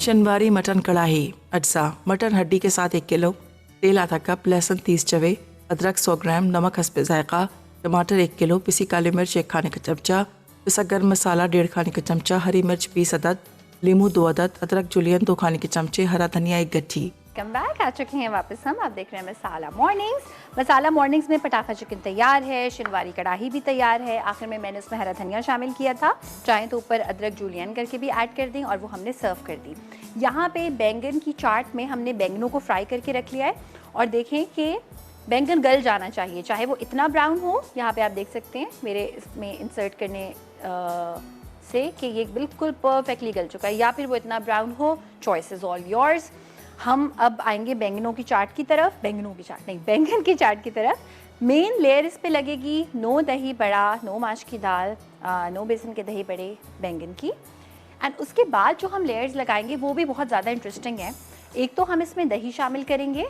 शनवारी मटन कढ़ाई अज्जा, मटन हड्डी के साथ 1 किलो, तेल आधा कप, लहसुन 30 चवे, अदरक 100 ग्राम, नमक हस्बे जायका, टमाटर 1 किलो, पिसी काली मिर्च 1 खाने का चमचा, पिसा गर्म मसाला 1.5 खाने का चमचा, हरी मिर्च 20 अदद, लीमू 2 अदद, अदरक जुलियन 2 खाने के चमचे, हरा धनिया 1 गट्ठी। कम बैक, आ चुके हैं वापस हम। आप देख रहे हैं मसाला मॉर्निंग्स। मसाला मॉर्निंग्स में पटाखा चिकन तैयार है, शिनवारी कढ़ाई भी तैयार है। आखिर में मैंने उसमें हरा धनिया शामिल किया था, चाहे तो ऊपर अदरक जूलियन करके भी ऐड कर दी, और वो हमने सर्व कर दी। यहाँ पे बैंगन की चाट में हमने बैंगनों को फ्राई करके रख लिया है, और देखें कि बैंगन गल जाना चाहिए, चाहे वो इतना ब्राउन हो। यहाँ पे आप देख सकते हैं मेरे इसमें इंसर्ट करने से कि ये बिल्कुल परफेक्टली गल चुका है, या फिर वो इतना ब्राउन हो। Choice is all yours. हम अब आएंगे बैंगनों की चाट की तरफ, बैंगन की चाट की तरफ। मेन लेयर इस पे लगेगी नो दही बड़ा, नो माश की दाल, नो बेसन के दही बड़े, बैंगन की। एंड उसके बाद जो हम लेयर्स लगाएंगे वो भी बहुत ज़्यादा इंटरेस्टिंग है। एक तो हम इसमें दही शामिल करेंगे,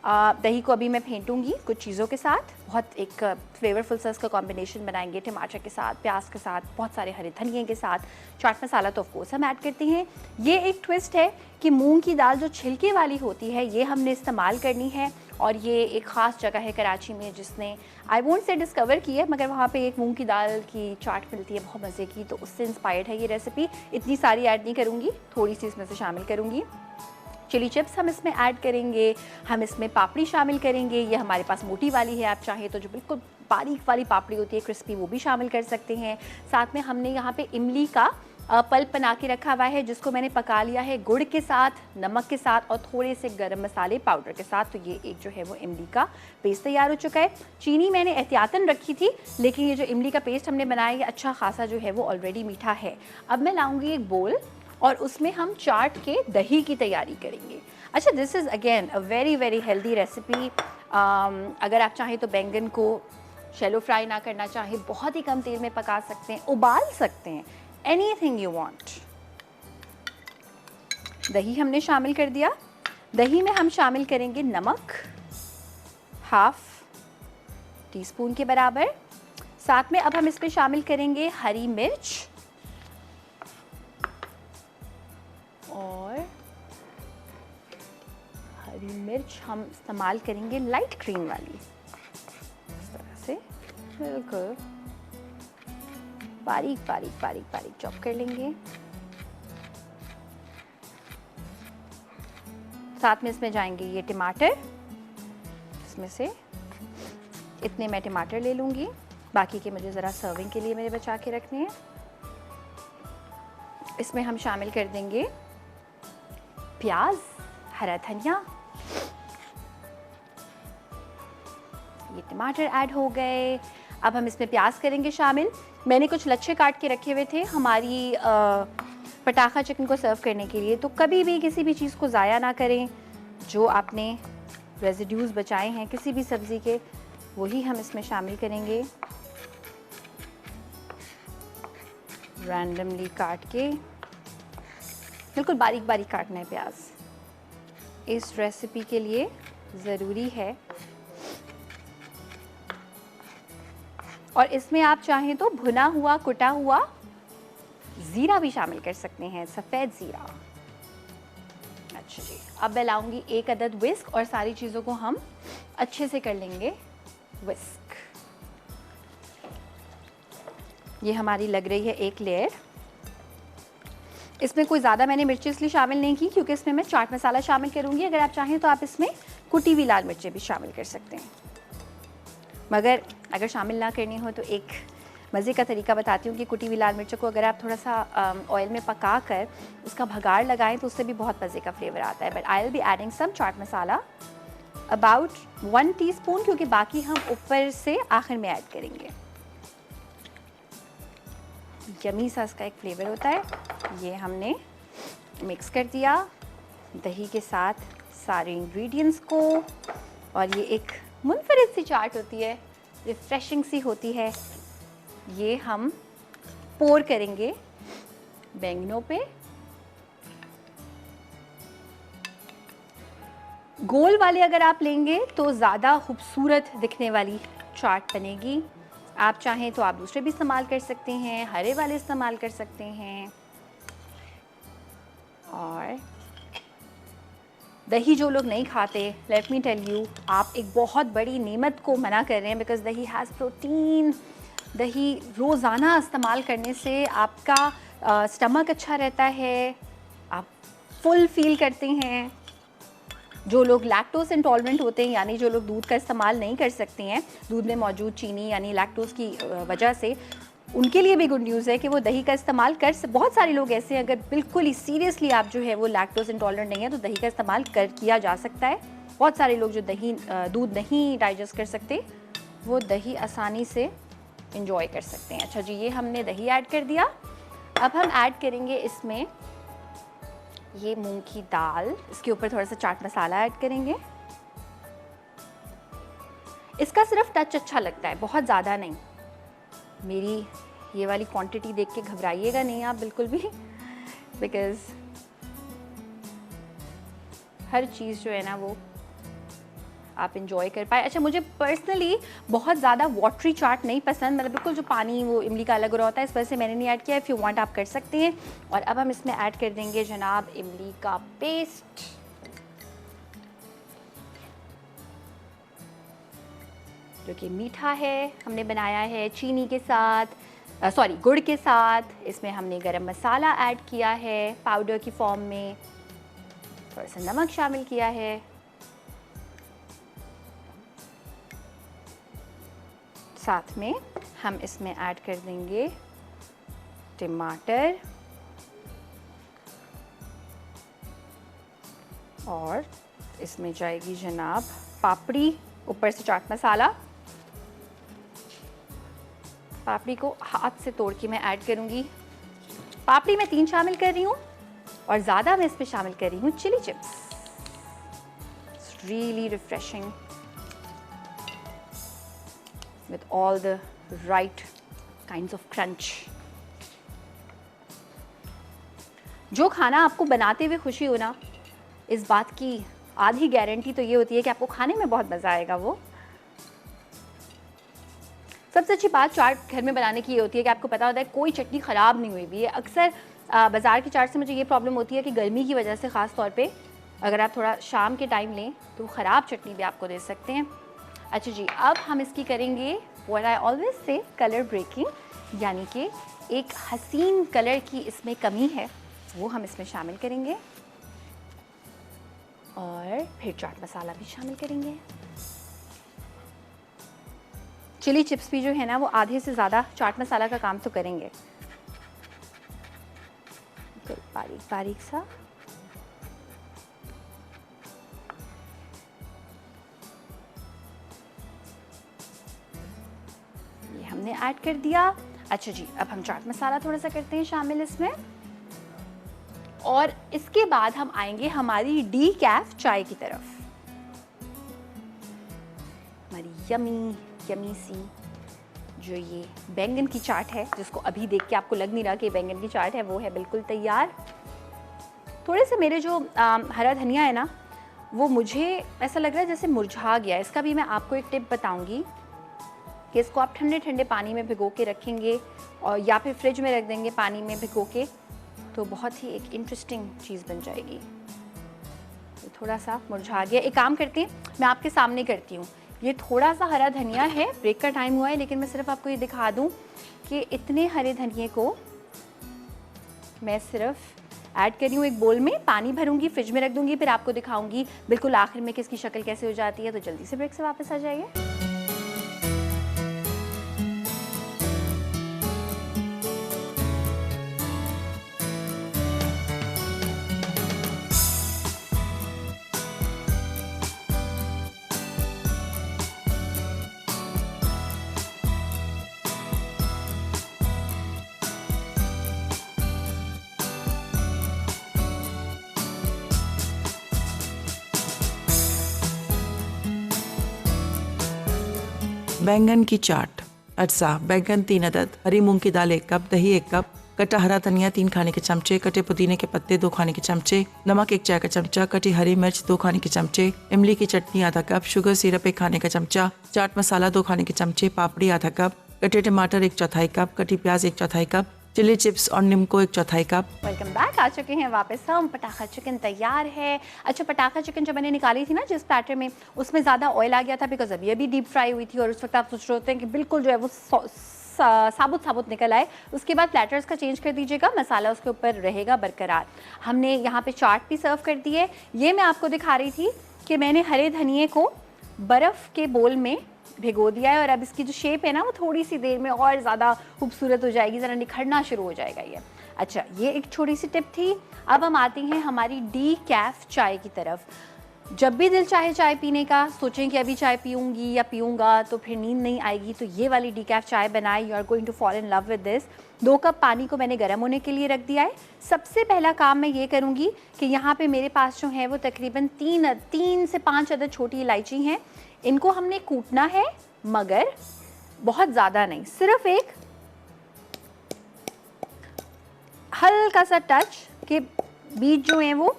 दही को अभी मैं फेंटूंगी कुछ चीज़ों के साथ, बहुत एक फ्लेवरफुल सा इसका कॉम्बिनेशन बनाएंगे, टमाटर के साथ, प्याज के साथ, बहुत सारे हरे धनिए के साथ। चाट मसाला तो ऑफकोर्स हम ऐड करते हैं। ये एक ट्विस्ट है कि मूंग की दाल जो छिलके वाली होती है ये हमने इस्तेमाल करनी है, और ये एक ख़ास जगह है कराची में जिसने आई वोंट से डिस्कवर की है, मगर वहाँ पे एक मूंग की दाल की चाट मिलती है बहुत मज़े की, तो उससे इंस्पायर्ड है ये रेसिपी। इतनी सारी ऐड नहीं करूँगी, थोड़ी सी इसमें से शामिल करूँगी। चिली चिप्स हम इसमें ऐड करेंगे, हम इसमें पापड़ी शामिल करेंगे। ये हमारे पास मोटी वाली है, आप चाहें तो जो बिल्कुल बारीक वाली पापड़ी होती है क्रिस्पी, वो भी शामिल कर सकते हैं। साथ में हमने यहाँ पे इमली का पल्प बना के रखा हुआ है, जिसको मैंने पका लिया है गुड़ के साथ, नमक के साथ और थोड़े से गरम मसाले पाउडर के साथ। तो ये एक जो है वो इमली का पेस्ट तैयार हो चुका है। चीनी मैंने एहतियातन रखी थी, लेकिन ये जो इमली का पेस्ट हमने बनाया ये अच्छा खासा जो है वो ऑलरेडी मीठा है। अब मैं लाऊंगी एक बोल और उसमें हम चाट के दही की तैयारी करेंगे। अच्छा, this is again a very very healthy recipe. अगर आप चाहें तो बैंगन को शैलो फ्राई ना करना चाहें, बहुत ही कम तेल में पका सकते हैं, उबाल सकते हैं, एनीथिंग यू वांट। दही हमने शामिल कर दिया। दही में हम शामिल करेंगे नमक, हाफ टीस्पून के बराबर। साथ में अब हम इसमें शामिल करेंगे हरी मिर्च और हरी मिर्च हम इस्तेमाल करेंगे लाइट ग्रीन वाली, इस तरह से बिल्कुल बारीक बारीक बारीक बारीक चॉप कर लेंगे। साथ में इसमें जाएंगे ये टमाटर, इसमें से इतने मैं टमाटर ले लूंगी, बाकी के मुझे ज़रा सर्विंग के लिए मेरे बचा के रखने हैं। इसमें हम शामिल कर देंगे प्याज, हरा धनिया, ये टमाटर ऐड हो गए। अब हम इसमें प्याज करेंगे शामिल। मैंने कुछ लच्छे काट के रखे हुए थे हमारी पटाखा चिकन को सर्व करने के लिए, तो कभी भी किसी भी चीज़ को ज़ाया ना करें। जो आपने रेजिड्यूज़ बचाए हैं किसी भी सब्ज़ी के, वही हम इसमें शामिल करेंगे। रैंडमली काट के, बिल्कुल बारीक बारीक काटना है प्याज, इस रेसिपी के लिए ज़रूरी है। और इसमें आप चाहें तो भुना हुआ कुटा हुआ ज़ीरा भी शामिल कर सकते हैं, सफ़ेद ज़ीरा। अच्छा जी, अब मैं लाऊंगी एक अदद विस्क और सारी चीज़ों को हम अच्छे से कर लेंगे विस्क। ये हमारी लग रही है एक लेयर। इसमें कोई ज़्यादा मैंने मिर्ची इसलिए शामिल नहीं की क्योंकि इसमें मैं चाट मसाला शामिल करूँगी। अगर आप चाहें तो आप इसमें कुटी हुई लाल मिर्चें भी शामिल कर सकते हैं, मगर अगर शामिल ना करनी हो तो एक मज़े का तरीका बताती हूँ कि कुटी हुई लाल मिर्चों को अगर आप थोड़ा सा ऑयल में पका कर उसका भगाड़ लगाएं तो उससे भी बहुत मज़े का फ्लेवर आता है। But I will be adding some chaat masala, about 1 teaspoon, क्योंकि बाकी हम ऊपर से आखिर में ऐड करेंगे। यमी सा इसका एक फ्लेवर होता है। ये हमने मिक्स कर दिया दही के साथ सारे इंग्रेडिएंट्स को, और ये एक मुनफरिद सी चाट होती है, रिफ्रेशिंग सी होती है। ये हम पोर करेंगे बैंगनों पे। गोल वाले अगर आप लेंगे तो ज़्यादा खूबसूरत दिखने वाली चाट बनेगी। आप चाहें तो आप दूसरे भी इस्तेमाल कर सकते हैं, हरे वाले इस्तेमाल कर सकते हैं। और दही जो लोग नहीं खाते, लेट मी टेल यू, आप एक बहुत बड़ी नेमत को मना कर रहे हैं, बिकॉज दही हैज़ प्रोटीन। दही रोज़ाना इस्तेमाल करने से आपका स्टमक अच्छा रहता है, आप फुल फील करते हैं। जो लोग लैक्टोज इंटॉलरेंट होते हैं, यानी जो लोग दूध का इस्तेमाल नहीं कर सकते हैं, दूध में मौजूद चीनी यानी लैक्टोज की वजह से, उनके लिए भी गुड न्यूज़ है कि वो दही का इस्तेमाल बहुत सारे लोग ऐसे हैं, अगर बिल्कुल ही सीरियसली आप जो है वो लैक्टोज इंटॉलरेंट नहीं है तो दही का इस्तेमाल किया जा सकता है। बहुत सारे लोग जो दूध नहीं डाइजेस्ट कर सकते, वो दही आसानी से इंजॉय कर सकते हैं। अच्छा जी, ये हमने दही ऐड कर दिया। अब हम ऐड करेंगे इसमें ये मूंग की दाल, इसके ऊपर थोड़ा सा चाट मसाला ऐड करेंगे। इसका सिर्फ टच अच्छा लगता है, बहुत ज़्यादा नहीं। मेरी ये वाली क्वांटिटी देख के घबराइएगा नहीं आप बिल्कुल भी, बिकॉज़ हर चीज़ जो है ना वो आप इंजॉय कर पाए। अच्छा, मुझे पर्सनली बहुत ज़्यादा वाटरी चाट नहीं पसंद, मतलब बिल्कुल जो पानी वो इमली का अलग हो रहा होता है, इस वजह से मैंने नहीं ऐड किया। इफ़ यू वांट आप कर सकते हैं। और अब हम इसमें ऐड कर देंगे जनाब इमली का पेस्ट। जो कि मीठा है, हमने बनाया है चीनी के साथ, गुड़ के साथ। इसमें हमने गरम मसाला ऐड किया है पाउडर की फॉर्म में, थोड़ा सा नमक शामिल किया है, साथ में हम इसमें ऐड कर देंगे टमाटर और इसमें जाएगी जनाब पापड़ी, ऊपर से चाट मसाला। पापड़ी को हाथ से तोड़ के मैं ऐड करूंगी। पापड़ी मैं 3 शामिल कर रही हूँ और ज़्यादा मैं इसमें शामिल कर रही हूँ chilli chips. It's really refreshing with all the right kinds of crunch। जो खाना आपको बनाते हुए खुशी हो ना, इस बात की आधी गारंटी तो ये होती है कि आपको खाने में बहुत मज़ा आएगा। वो सबसे अच्छी बात चाट घर में बनाने की ये होती है कि आपको पता होता है कोई चटनी ख़राब नहीं हुई भी है। अक्सर बाज़ार की चाट से मुझे ये प्रॉब्लम होती है कि गर्मी की वजह से ख़ास तौर पे अगर आप थोड़ा शाम के टाइम लें तो ख़राब चटनी भी आपको दे सकते हैं। अच्छा जी, अब हम इसकी करेंगे what I always say colour breaking, यानी कि एक हसीन कलर की इसमें कमी है, वो हम इसमें शामिल करेंगे और फिर चाट मसाला भी शामिल करेंगे। चिली चिप्स भी जो है ना वो आधे से ज़्यादा चाट मसाला का काम तो करेंगे। तो बारीक बारीक सा हमने ऐड कर दिया। अच्छा जी, अब हम चाट मसाला थोड़ा सा करते हैं शामिल इसमें और इसके बाद हम आएंगे हमारी डीकैफ चाय की तरफ। हमारी यमी यमी सी जो ये बैंगन की चाट है, जिसको अभी देख के आपको लग नहीं रहा कि बैंगन की चाट है, वो है बिल्कुल तैयार। थोड़े से मेरे जो हरा धनिया है ना, वो मुझे ऐसा लग रहा है जैसे मुरझा गया। इसका भी मैं आपको एक टिप बताऊंगी कि इसको आप ठंडे ठंडे पानी में भिगो के रखेंगे और या फिर फ्रिज में रख देंगे पानी में भिगो के, तो बहुत ही एक इंटरेस्टिंग चीज़ बन जाएगी। ये थोड़ा सा मुरझा गया। एक काम करते हैं, मैं आपके सामने करती हूँ। ये थोड़ा सा हरा धनिया है, ब्रेक का टाइम हुआ है, लेकिन मैं सिर्फ आपको ये दिखा दूँ कि इतने हरे धनिए को मैं सिर्फ ऐड कर रही हूँ एक बोल में, पानी भरूंगी, फ्रिज में रख दूंगी, फिर आपको दिखाऊंगी बिल्कुल आखिर में कि इसकी शक्ल कैसे हो जाती है। तो जल्दी से ब्रेक से वापस आ जाइए। बैंगन की चाट। अज्जा: बैंगन 3 अदद, हरी मूंग की दाल 1 कप, दही 1 कप, कटा हरा धनिया 3 खाने के चमचे, कटे पुदीने के पत्ते 2 खाने के चमचे, नमक 1 चाय का चमचा, कटी हरी मिर्च 2 खाने के चमचे, इमली की चटनी आधा कप, शुगर सिरप 1 खाने का चमचा, चाट मसाला 2 खाने के चमचे, पापड़ी आधा कप, कटे टमाटर 1/4 कप, कटी प्याज 1/4 कप, चिली चिप्स और नींबू 1/4 कप। Welcome back. आ चुके हैं वापस हम। पटाखा चिकन तैयार है। अच्छा, पटाखा चिकन जब मैंने निकाली थी ना जिस प्लेटर में, उसमें ज़्यादा ऑयल आ गया था बिकॉज अभी अभी डीप फ्राई हुई थी और उस वक्त आप सोच रहे होते हैं कि बिल्कुल जो है वो साबुत साबुत निकल आए। उसके बाद प्लेटर्स का चेंज कर दीजिएगा, मसाला उसके ऊपर रहेगा बरकरार। हमने यहाँ पे चाट भी सर्व कर दी है। ये मैं आपको दिखा रही थी कि मैंने हरे धनिए को बर्फ़ के बोल में भिगो दिया है और अब इसकी जो शेप है ना वो थोड़ी सी देर में और ज़्यादा खूबसूरत हो जाएगी, ज़रा निखरना शुरू हो जाएगा ये। अच्छा, ये एक छोटी सी टिप थी। अब हम आते हैं हमारी डीकैफ चाय की तरफ। जब भी दिल चाहे चाय पीने का, सोचें कि अभी चाय पीऊँगी या पीऊँगा तो फिर नींद नहीं आएगी, तो ये वाली डीकैफ चाय बनाए। You are going to fall in love with this. 2 cup पानी को मैंने गर्म होने के लिए रख दिया है। सबसे पहला काम मैं ये करूँगी कि यहाँ पे मेरे पास जो है वो तकरीबन 3 से 5 अदद छोटी इलायची हैं। इनको हमने कूटना है मगर बहुत ज़्यादा नहीं, सिर्फ एक हल्का सा टच के बीज जो हैं वो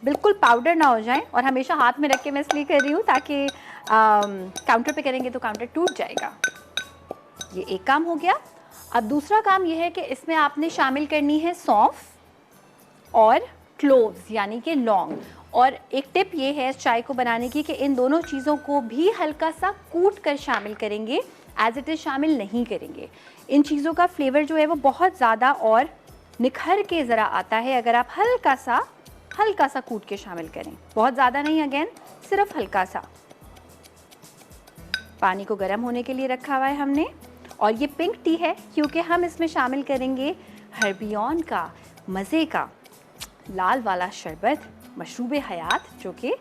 बिल्कुल पाउडर ना हो जाए। और हमेशा हाथ में रख के मैं इसलिए कर रही हूँ ताकि काउंटर पे करेंगे तो काउंटर टूट जाएगा। ये एक काम हो गया। अब दूसरा काम ये है कि इसमें आपने शामिल करनी है सौंफ और क्लोव्स यानी कि लौंग। और एक टिप ये है इस चाय को बनाने की कि इन दोनों चीज़ों को भी हल्का सा कूट कर शामिल करेंगे, एज इट इज़ शामिल नहीं करेंगे। इन चीज़ों का फ्लेवर जो है वो बहुत ज़्यादा और निखर के ज़रा आता है अगर आप हल्का सा कूट के शामिल करें। बहुत ज़्यादा नहीं, अगेन सिर्फ हल्का सा। पानी को गर्म होने के लिए रखा हुआ है हमने। और ये पिंक टी है क्योंकि हम इसमें शामिल करेंगे हर्बियन का मज़े का लाल वाला शरबत, मशरूब हयात, जो कि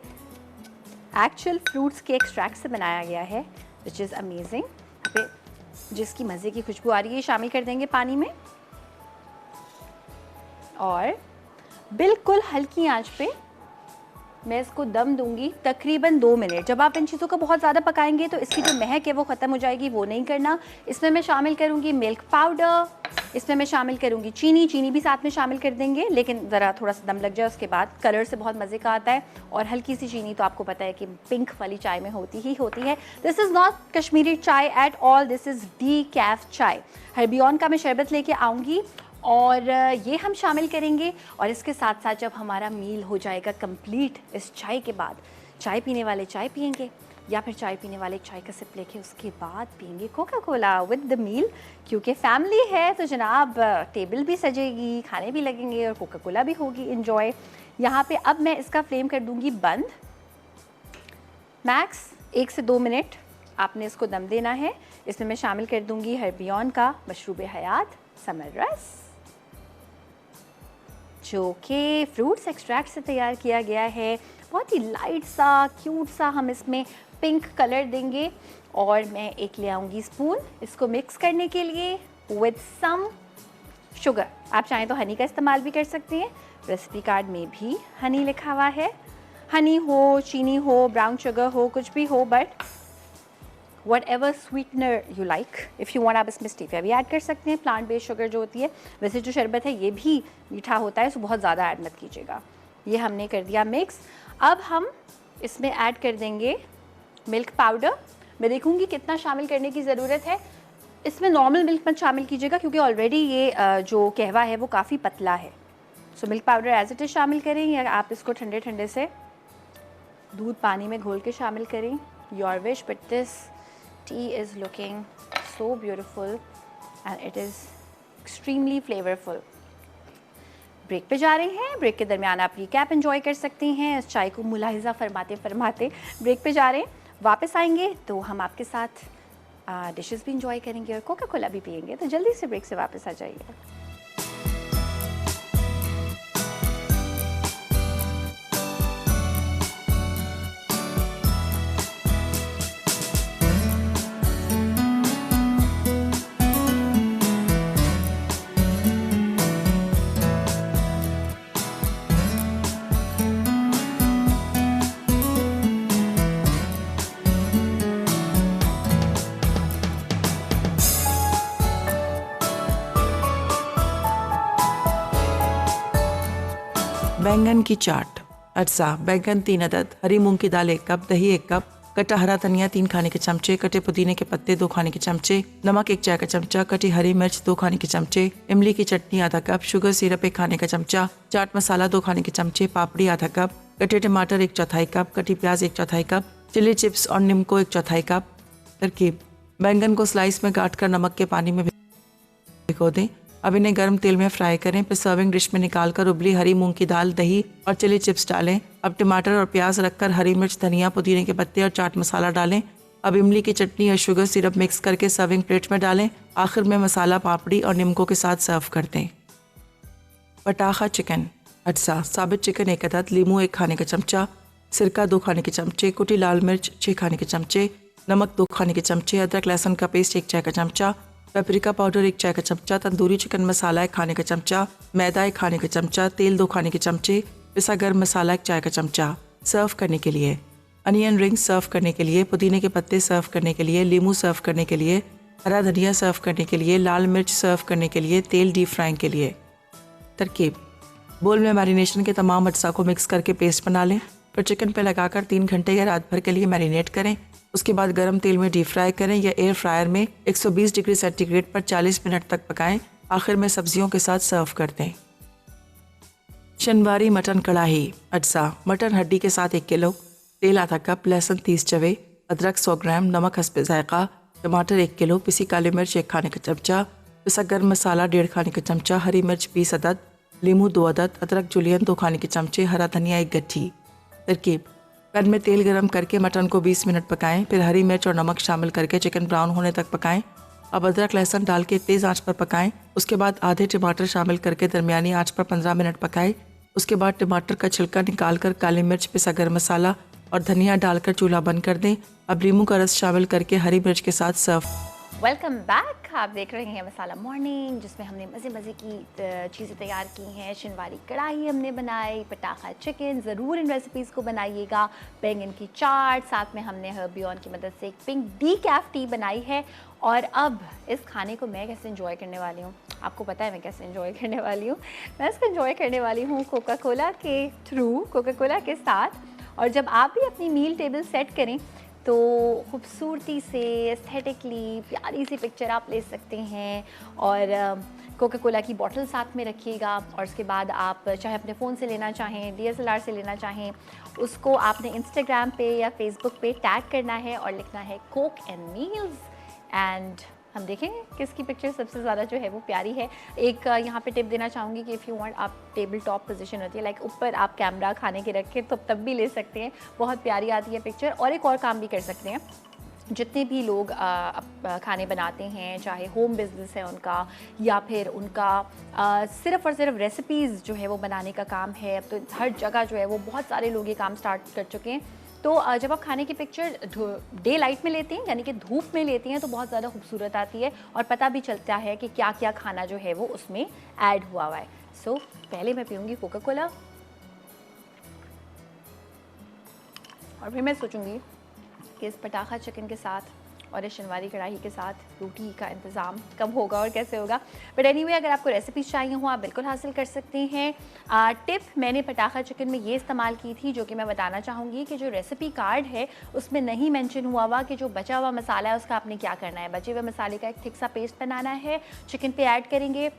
एक्चुअल फ्रूट्स के एक्सट्रैक्ट से बनाया गया है, विच इज़ अमेजिंग। यहाँ पे जिसकी मज़े की खुशबू आ रही है, शामिल कर देंगे पानी में और बिल्कुल हल्की आंच पे मैं इसको दम दूंगी तकरीबन 2 मिनट। जब आप इन चीज़ों को बहुत ज़्यादा पकाएंगे तो इसकी जो महक है वो ख़त्म हो जाएगी, वो नहीं करना। इसमें मैं शामिल करूंगी मिल्क पाउडर, इसमें मैं शामिल करूंगी चीनी भी साथ में शामिल कर देंगे, लेकिन ज़रा थोड़ा सा दम लग जाए उसके बाद। कलर से बहुत मज़े का आता है और हल्की सी चीनी तो आपको पता है कि पिंक वाली चाय में होती ही होती है। दिस इज़ नॉट कश्मीरी चाय at all, this is decaf चाय। हर्बियन का मैं शरबत लेके आऊँगी और ये हम शामिल करेंगे। और इसके साथ साथ जब हमारा मील हो जाएगा कंप्लीट, इस चाय के बाद चाय पीने वाले चाय पियेंगे या फिर चाय पीने वाले चाय का सिप लेके उसके बाद पियेंगे Coca Cola with the meal, क्योंकि फैमिली है तो जनाब टेबल भी सजेगी, खाने भी लगेंगे और कोका कोला भी होगी इंजॉय। यहाँ पे अब मैं इसका फ्लेम कर दूँगी बंद। मैक्स 1 से 2 मिनट आपने इसको दम देना है। इसमें मैं शामिल कर दूँगी हर्बियन का मशरूब हयात समर रस, जो कि फ्रूट्स एक्सट्रैक्ट से तैयार किया गया है। बहुत ही लाइट सा क्यूट सा हम इसमें पिंक कलर देंगे। और मैं एक ले आऊँगी स्पून इसको मिक्स करने के लिए विद सम शुगर। आप चाहें तो हनी का इस्तेमाल भी कर सकते हैं, रेसिपी कार्ड में भी हनी लिखा हुआ है। हनी हो, चीनी हो, ब्राउन शुगर हो, कुछ भी हो, but whatever sweetener you like, if you want आप इसमें स्टीविया भी ऐड कर सकते हैं, प्लांट बेस्ड शुगर जो होती है। वैसे जो शरबत है ये भी मीठा होता है, सो बहुत ज़्यादा ऐड मत कीजिएगा। ये हमने कर दिया मिक्स। अब हम इसमें ऐड कर देंगे मिल्क पाउडर। मैं देखूँगी कितना शामिल करने की ज़रूरत है। इसमें नॉर्मल मिल्क मत शामिल कीजिएगा क्योंकि ऑलरेडी ये जो कहवा है वो काफ़ी पतला है। So milk powder as it is शामिल करें या आप इसको ठंडे ठंडे से दूध पानी में घोल के शामिल करें, your wish. But this tea is looking so beautiful and it is extremely flavorful। Break पे जा रहे हैं, ब्रेक के दरमियान आप रिकैप एंजॉय कर सकते हैं। इस चाय को मुलाहिजा फरमाते फरमाते ब्रेक पे जा रहे हैं। वापस आएंगे तो हम आपके साथ डिशेस भी इंजॉय करेंगे और कोका कोला भी पियेंगे। तो जल्दी से ब्रेक से वापस आ जाइए। बैंगन की चाट। अज्जा: बैंगन 3 अदद, हरी मूंग की दाल 1 कप, दही 1 कप, कटा हरा धनिया 3 खाने के चमचे, कटे पुदीने के पत्ते 2 खाने के चमचे, नमक 1 चाय का चमचा, कटी हरी मिर्च 2 खाने के चमचे, इमली की चटनी आधा कप, शुगर सिरप 1 खाने का चमचा, चाट मसाला 2 खाने के चमचे, पापड़ी आधा कप, कटे टमाटर 1/4 कप, कटी प्याज 1/4 कप, चिली चिप्स और नींबू 1/4 कप। तरकीब: बैंगन को स्लाइस में काट कर नमक के पानी में भिगो दें। अब इन्हें गर्म तेल में फ्राई करें। फिर सर्विंग डिश में निकालकर उबली हरी मूंग की दाल, दही और चिली चिप्स डालें। अब टमाटर और प्याज रखकर हरी मिर्च, धनिया, पुदीने के पत्ते और चाट मसाला डालें। अब इमली की चटनी और शुगर सिरप मिक्स करके सर्विंग प्लेट में डालें। आखिर में मसाला, पापड़ी और नींबू के साथ सर्व कर दें। पटाखा चिकन। अज्जा: साबित चिकन 1 अदद, लीमू 1 खाने का चमचा, सिरका 2 खाने के चमचे, कुटी लाल मिर्च 6 खाने के चमचे, नमक 2 खाने के चमचे, अदरक लहसुन का पेस्ट 1 चाय का चमचा, पेपरिका पाउडर 1 चाय का चमचा, तंदूरी चिकन मसाला 1 खाने का चमचा, मैदा 1 खाने का चमचा, तेल 2 खाने के चमचे, पिसा गर्म मसाला 1 चाय का चमचा। सर्व करने के लिए अनियन रिंग्स सर्व करने के लिए, पुदीने के पत्ते सर्व करने के लिए, लीमू सर्व करने के लिए, हरा धनिया सर्व करने के लिए, लाल मिर्च सर्व करने के लिए, तेल डीप फ्राइंग के लिए। तरकीब: बोल में मैरिनेशन के तमाम अज्जा को मिक्स करके पेस्ट बना लें। फिर चिकन पे लगाकर 3 घंटे या रात भर के लिए मैरिनेट करें। उसके बाद गर्म तेल में डीप फ्राई करें या एयर फ्रायर में 120 डिग्री सेंटीग्रेड पर 40 मिनट तक पकाएं। आखिर में सब्जियों के साथ सर्व कर दें। शनवारी मटन कढ़ाई। अज्जा: मटन हड्डी के साथ 1 किलो, तेल आधा कप, लहसुन 30 चवे, अदरक 100 ग्राम, नमक हस्बे जायका, टमाटर 1 किलो, पिसी काली मिर्च 1 खाने का चमचा, पिसा गर्म मसाला 1.5 खाने का चमचा, हरी मिर्च 20 अदद, लीमू 2 अदद, अदरक जुलियन 2 खाने के चमचे, हरा धनिया 1 गट्ठी। तरकीब: पैन में तेल गरम करके मटन को 20 मिनट पकाएं, फिर हरी मिर्च और नमक शामिल करके चिकन ब्राउन होने तक पकाएं। अब अदरक लहसुन डाल के तेज़ आंच पर पकाएं। उसके बाद आधे टमाटर शामिल करके दरमियानी आंच पर 15 मिनट पकाएं। उसके बाद टमाटर का छिलका निकालकर काली मिर्च, पिसा गरम मसाला और धनिया डालकर चूल्हा बंद कर दें। अब नींबू का रस शामिल करके हरी मिर्च के साथ सर्व। Welcome back. आप देख रहे हैं मसाला मॉर्निंग, जिसमें हमने मज़े मज़े की चीज़ें तैयार की हैं। शिनवारी कढ़ाई हमने बनाई, पटाखा चिकन, ज़रूर इन रेसिपीज़ को बनाइएगा। बैंगन की चाट, साथ में हमने हर्बियन की मदद से एक पिंक डीकैफ टी बनाई है। और अब इस खाने को मैं कैसे एंजॉय करने वाली हूँ, आपको पता है मैं कैसे एंजॉय करने वाली हूँ। मैं इसको एंजॉय करने वाली हूँ कोका कोला के थ्रू, कोका कोला के साथ। और जब आप भी अपनी मील टेबल सेट करें तो खूबसूरती से एस्थेटिकली प्यारी सी पिक्चर आप ले सकते हैं। और कोका कोला की बॉटल साथ में रखिएगा। और उसके बाद आप चाहे अपने फ़ोन से लेना चाहें, DSLR से लेना चाहें, उसको आपने इंस्टाग्राम पे या फेसबुक पे टैग करना है और लिखना है कोक एंड मील्स। एंड हम देखेंगे किसकी पिक्चर सबसे ज़्यादा जो है वो प्यारी है। एक यहाँ पे टिप देना चाहूँगी कि इफ़ यू वांट, आप टेबल टॉप पोजीशन होती है, लाइक ऊपर आप कैमरा खाने के रख के तो तब भी ले सकते हैं, बहुत प्यारी आती है पिक्चर। और एक और काम भी कर सकते हैं, जितने भी लोग खाने बनाते हैं, चाहे होम बिज़नेस है उनका या फिर उनका सिर्फ़ और सिर्फ रेसिपीज़ जो है वो बनाने का काम है, अब तो हर जगह जो है वो बहुत सारे लोग ये काम स्टार्ट कर चुके हैं। तो जब आप खाने की पिक्चर डे लाइट में लेते हैं, यानी कि धूप में लेते हैं, तो बहुत ज़्यादा खूबसूरत आती है और पता भी चलता है कि क्या क्या खाना जो है वो उसमें ऐड हुआ हुआ है। सो पहले मैं पीऊँगी कोका कोला और फिर मैं सोचूंगी कि इस पटाखा चिकन के साथ और इस शिनवारी कढ़ाई के साथ रोटी का इंतज़ाम कब होगा और कैसे होगा। बट एनीवे, अगर आपको रेसिपीज़ चाहिए हो आप बिल्कुल हासिल कर सकते हैं। टिप मैंने पटाखा चिकन में ये इस्तेमाल की थी, जो कि मैं बताना चाहूँगी कि जो रेसिपी कार्ड है उसमें नहीं मेंशन हुआ हुआ कि जो बचा हुआ मसाला है उसका आपने क्या करना है। बचे हुए मसाले का एक थिक सा पेस्ट बनाना है, चिकन पे ऐड करेंगे।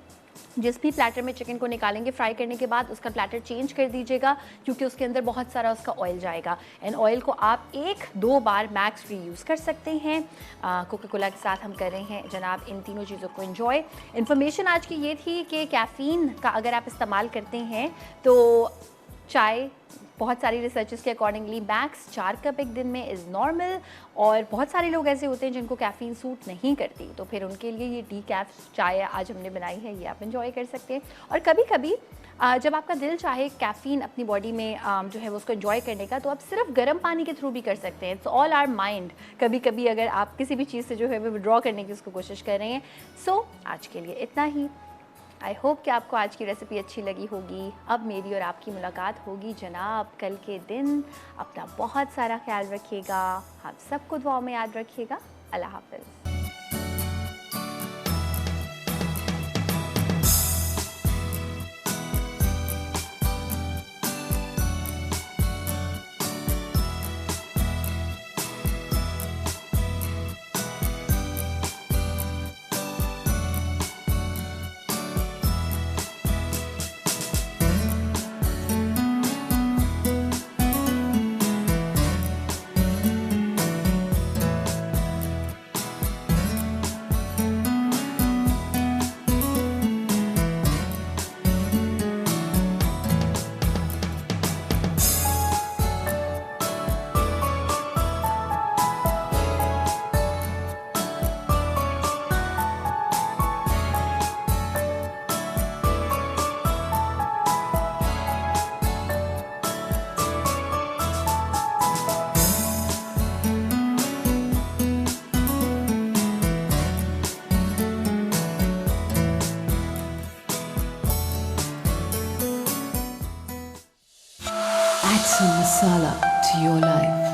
जिस भी प्लेटर में चिकन को निकालेंगे फ्राई करने के बाद, उसका प्लेटर चेंज कर दीजिएगा, क्योंकि उसके अंदर बहुत सारा उसका ऑयल जाएगा। एंड ऑयल को आप 1-2 बार मैक्स रीयूज़ कर सकते हैं। कोका कोला के साथ हम कर रहे हैं जनाब इन तीनों चीज़ों को एंजॉय। इन्फॉर्मेशन आज की ये थी कि कैफ़ीन का अगर आप इस्तेमाल करते हैं तो चाय, बहुत सारी रिसर्चेस के अकॉर्डिंगली मैक्स 4 कप एक दिन में इज़ नॉर्मल। और बहुत सारे लोग ऐसे होते हैं जिनको कैफ़ीन सूट नहीं करती, तो फिर उनके लिए ये डीकैफ चाय आज हमने बनाई है, ये आप एंजॉय कर सकते हैं। और कभी कभी जब आपका दिल चाहे कैफ़ीन अपनी बॉडी में जो है वो उसको एंजॉय करने का, तो आप सिर्फ गर्म पानी के थ्रू भी कर सकते हैं। It's all our mind. कभी कभी अगर आप किसी भी चीज़ से जो है वो विड्रॉ करने की उसको कोशिश कर रहे हैं। सो आज के लिए इतना ही। आई होप कि आपको आज की रेसिपी अच्छी लगी होगी। अब मेरी और आपकी मुलाकात होगी जनाब कल के दिन। अपना बहुत सारा ख्याल रखिएगा, आप सबको दुआओं में याद रखिएगा। अल्लाह हाफ़िज़। Add some masala to your life.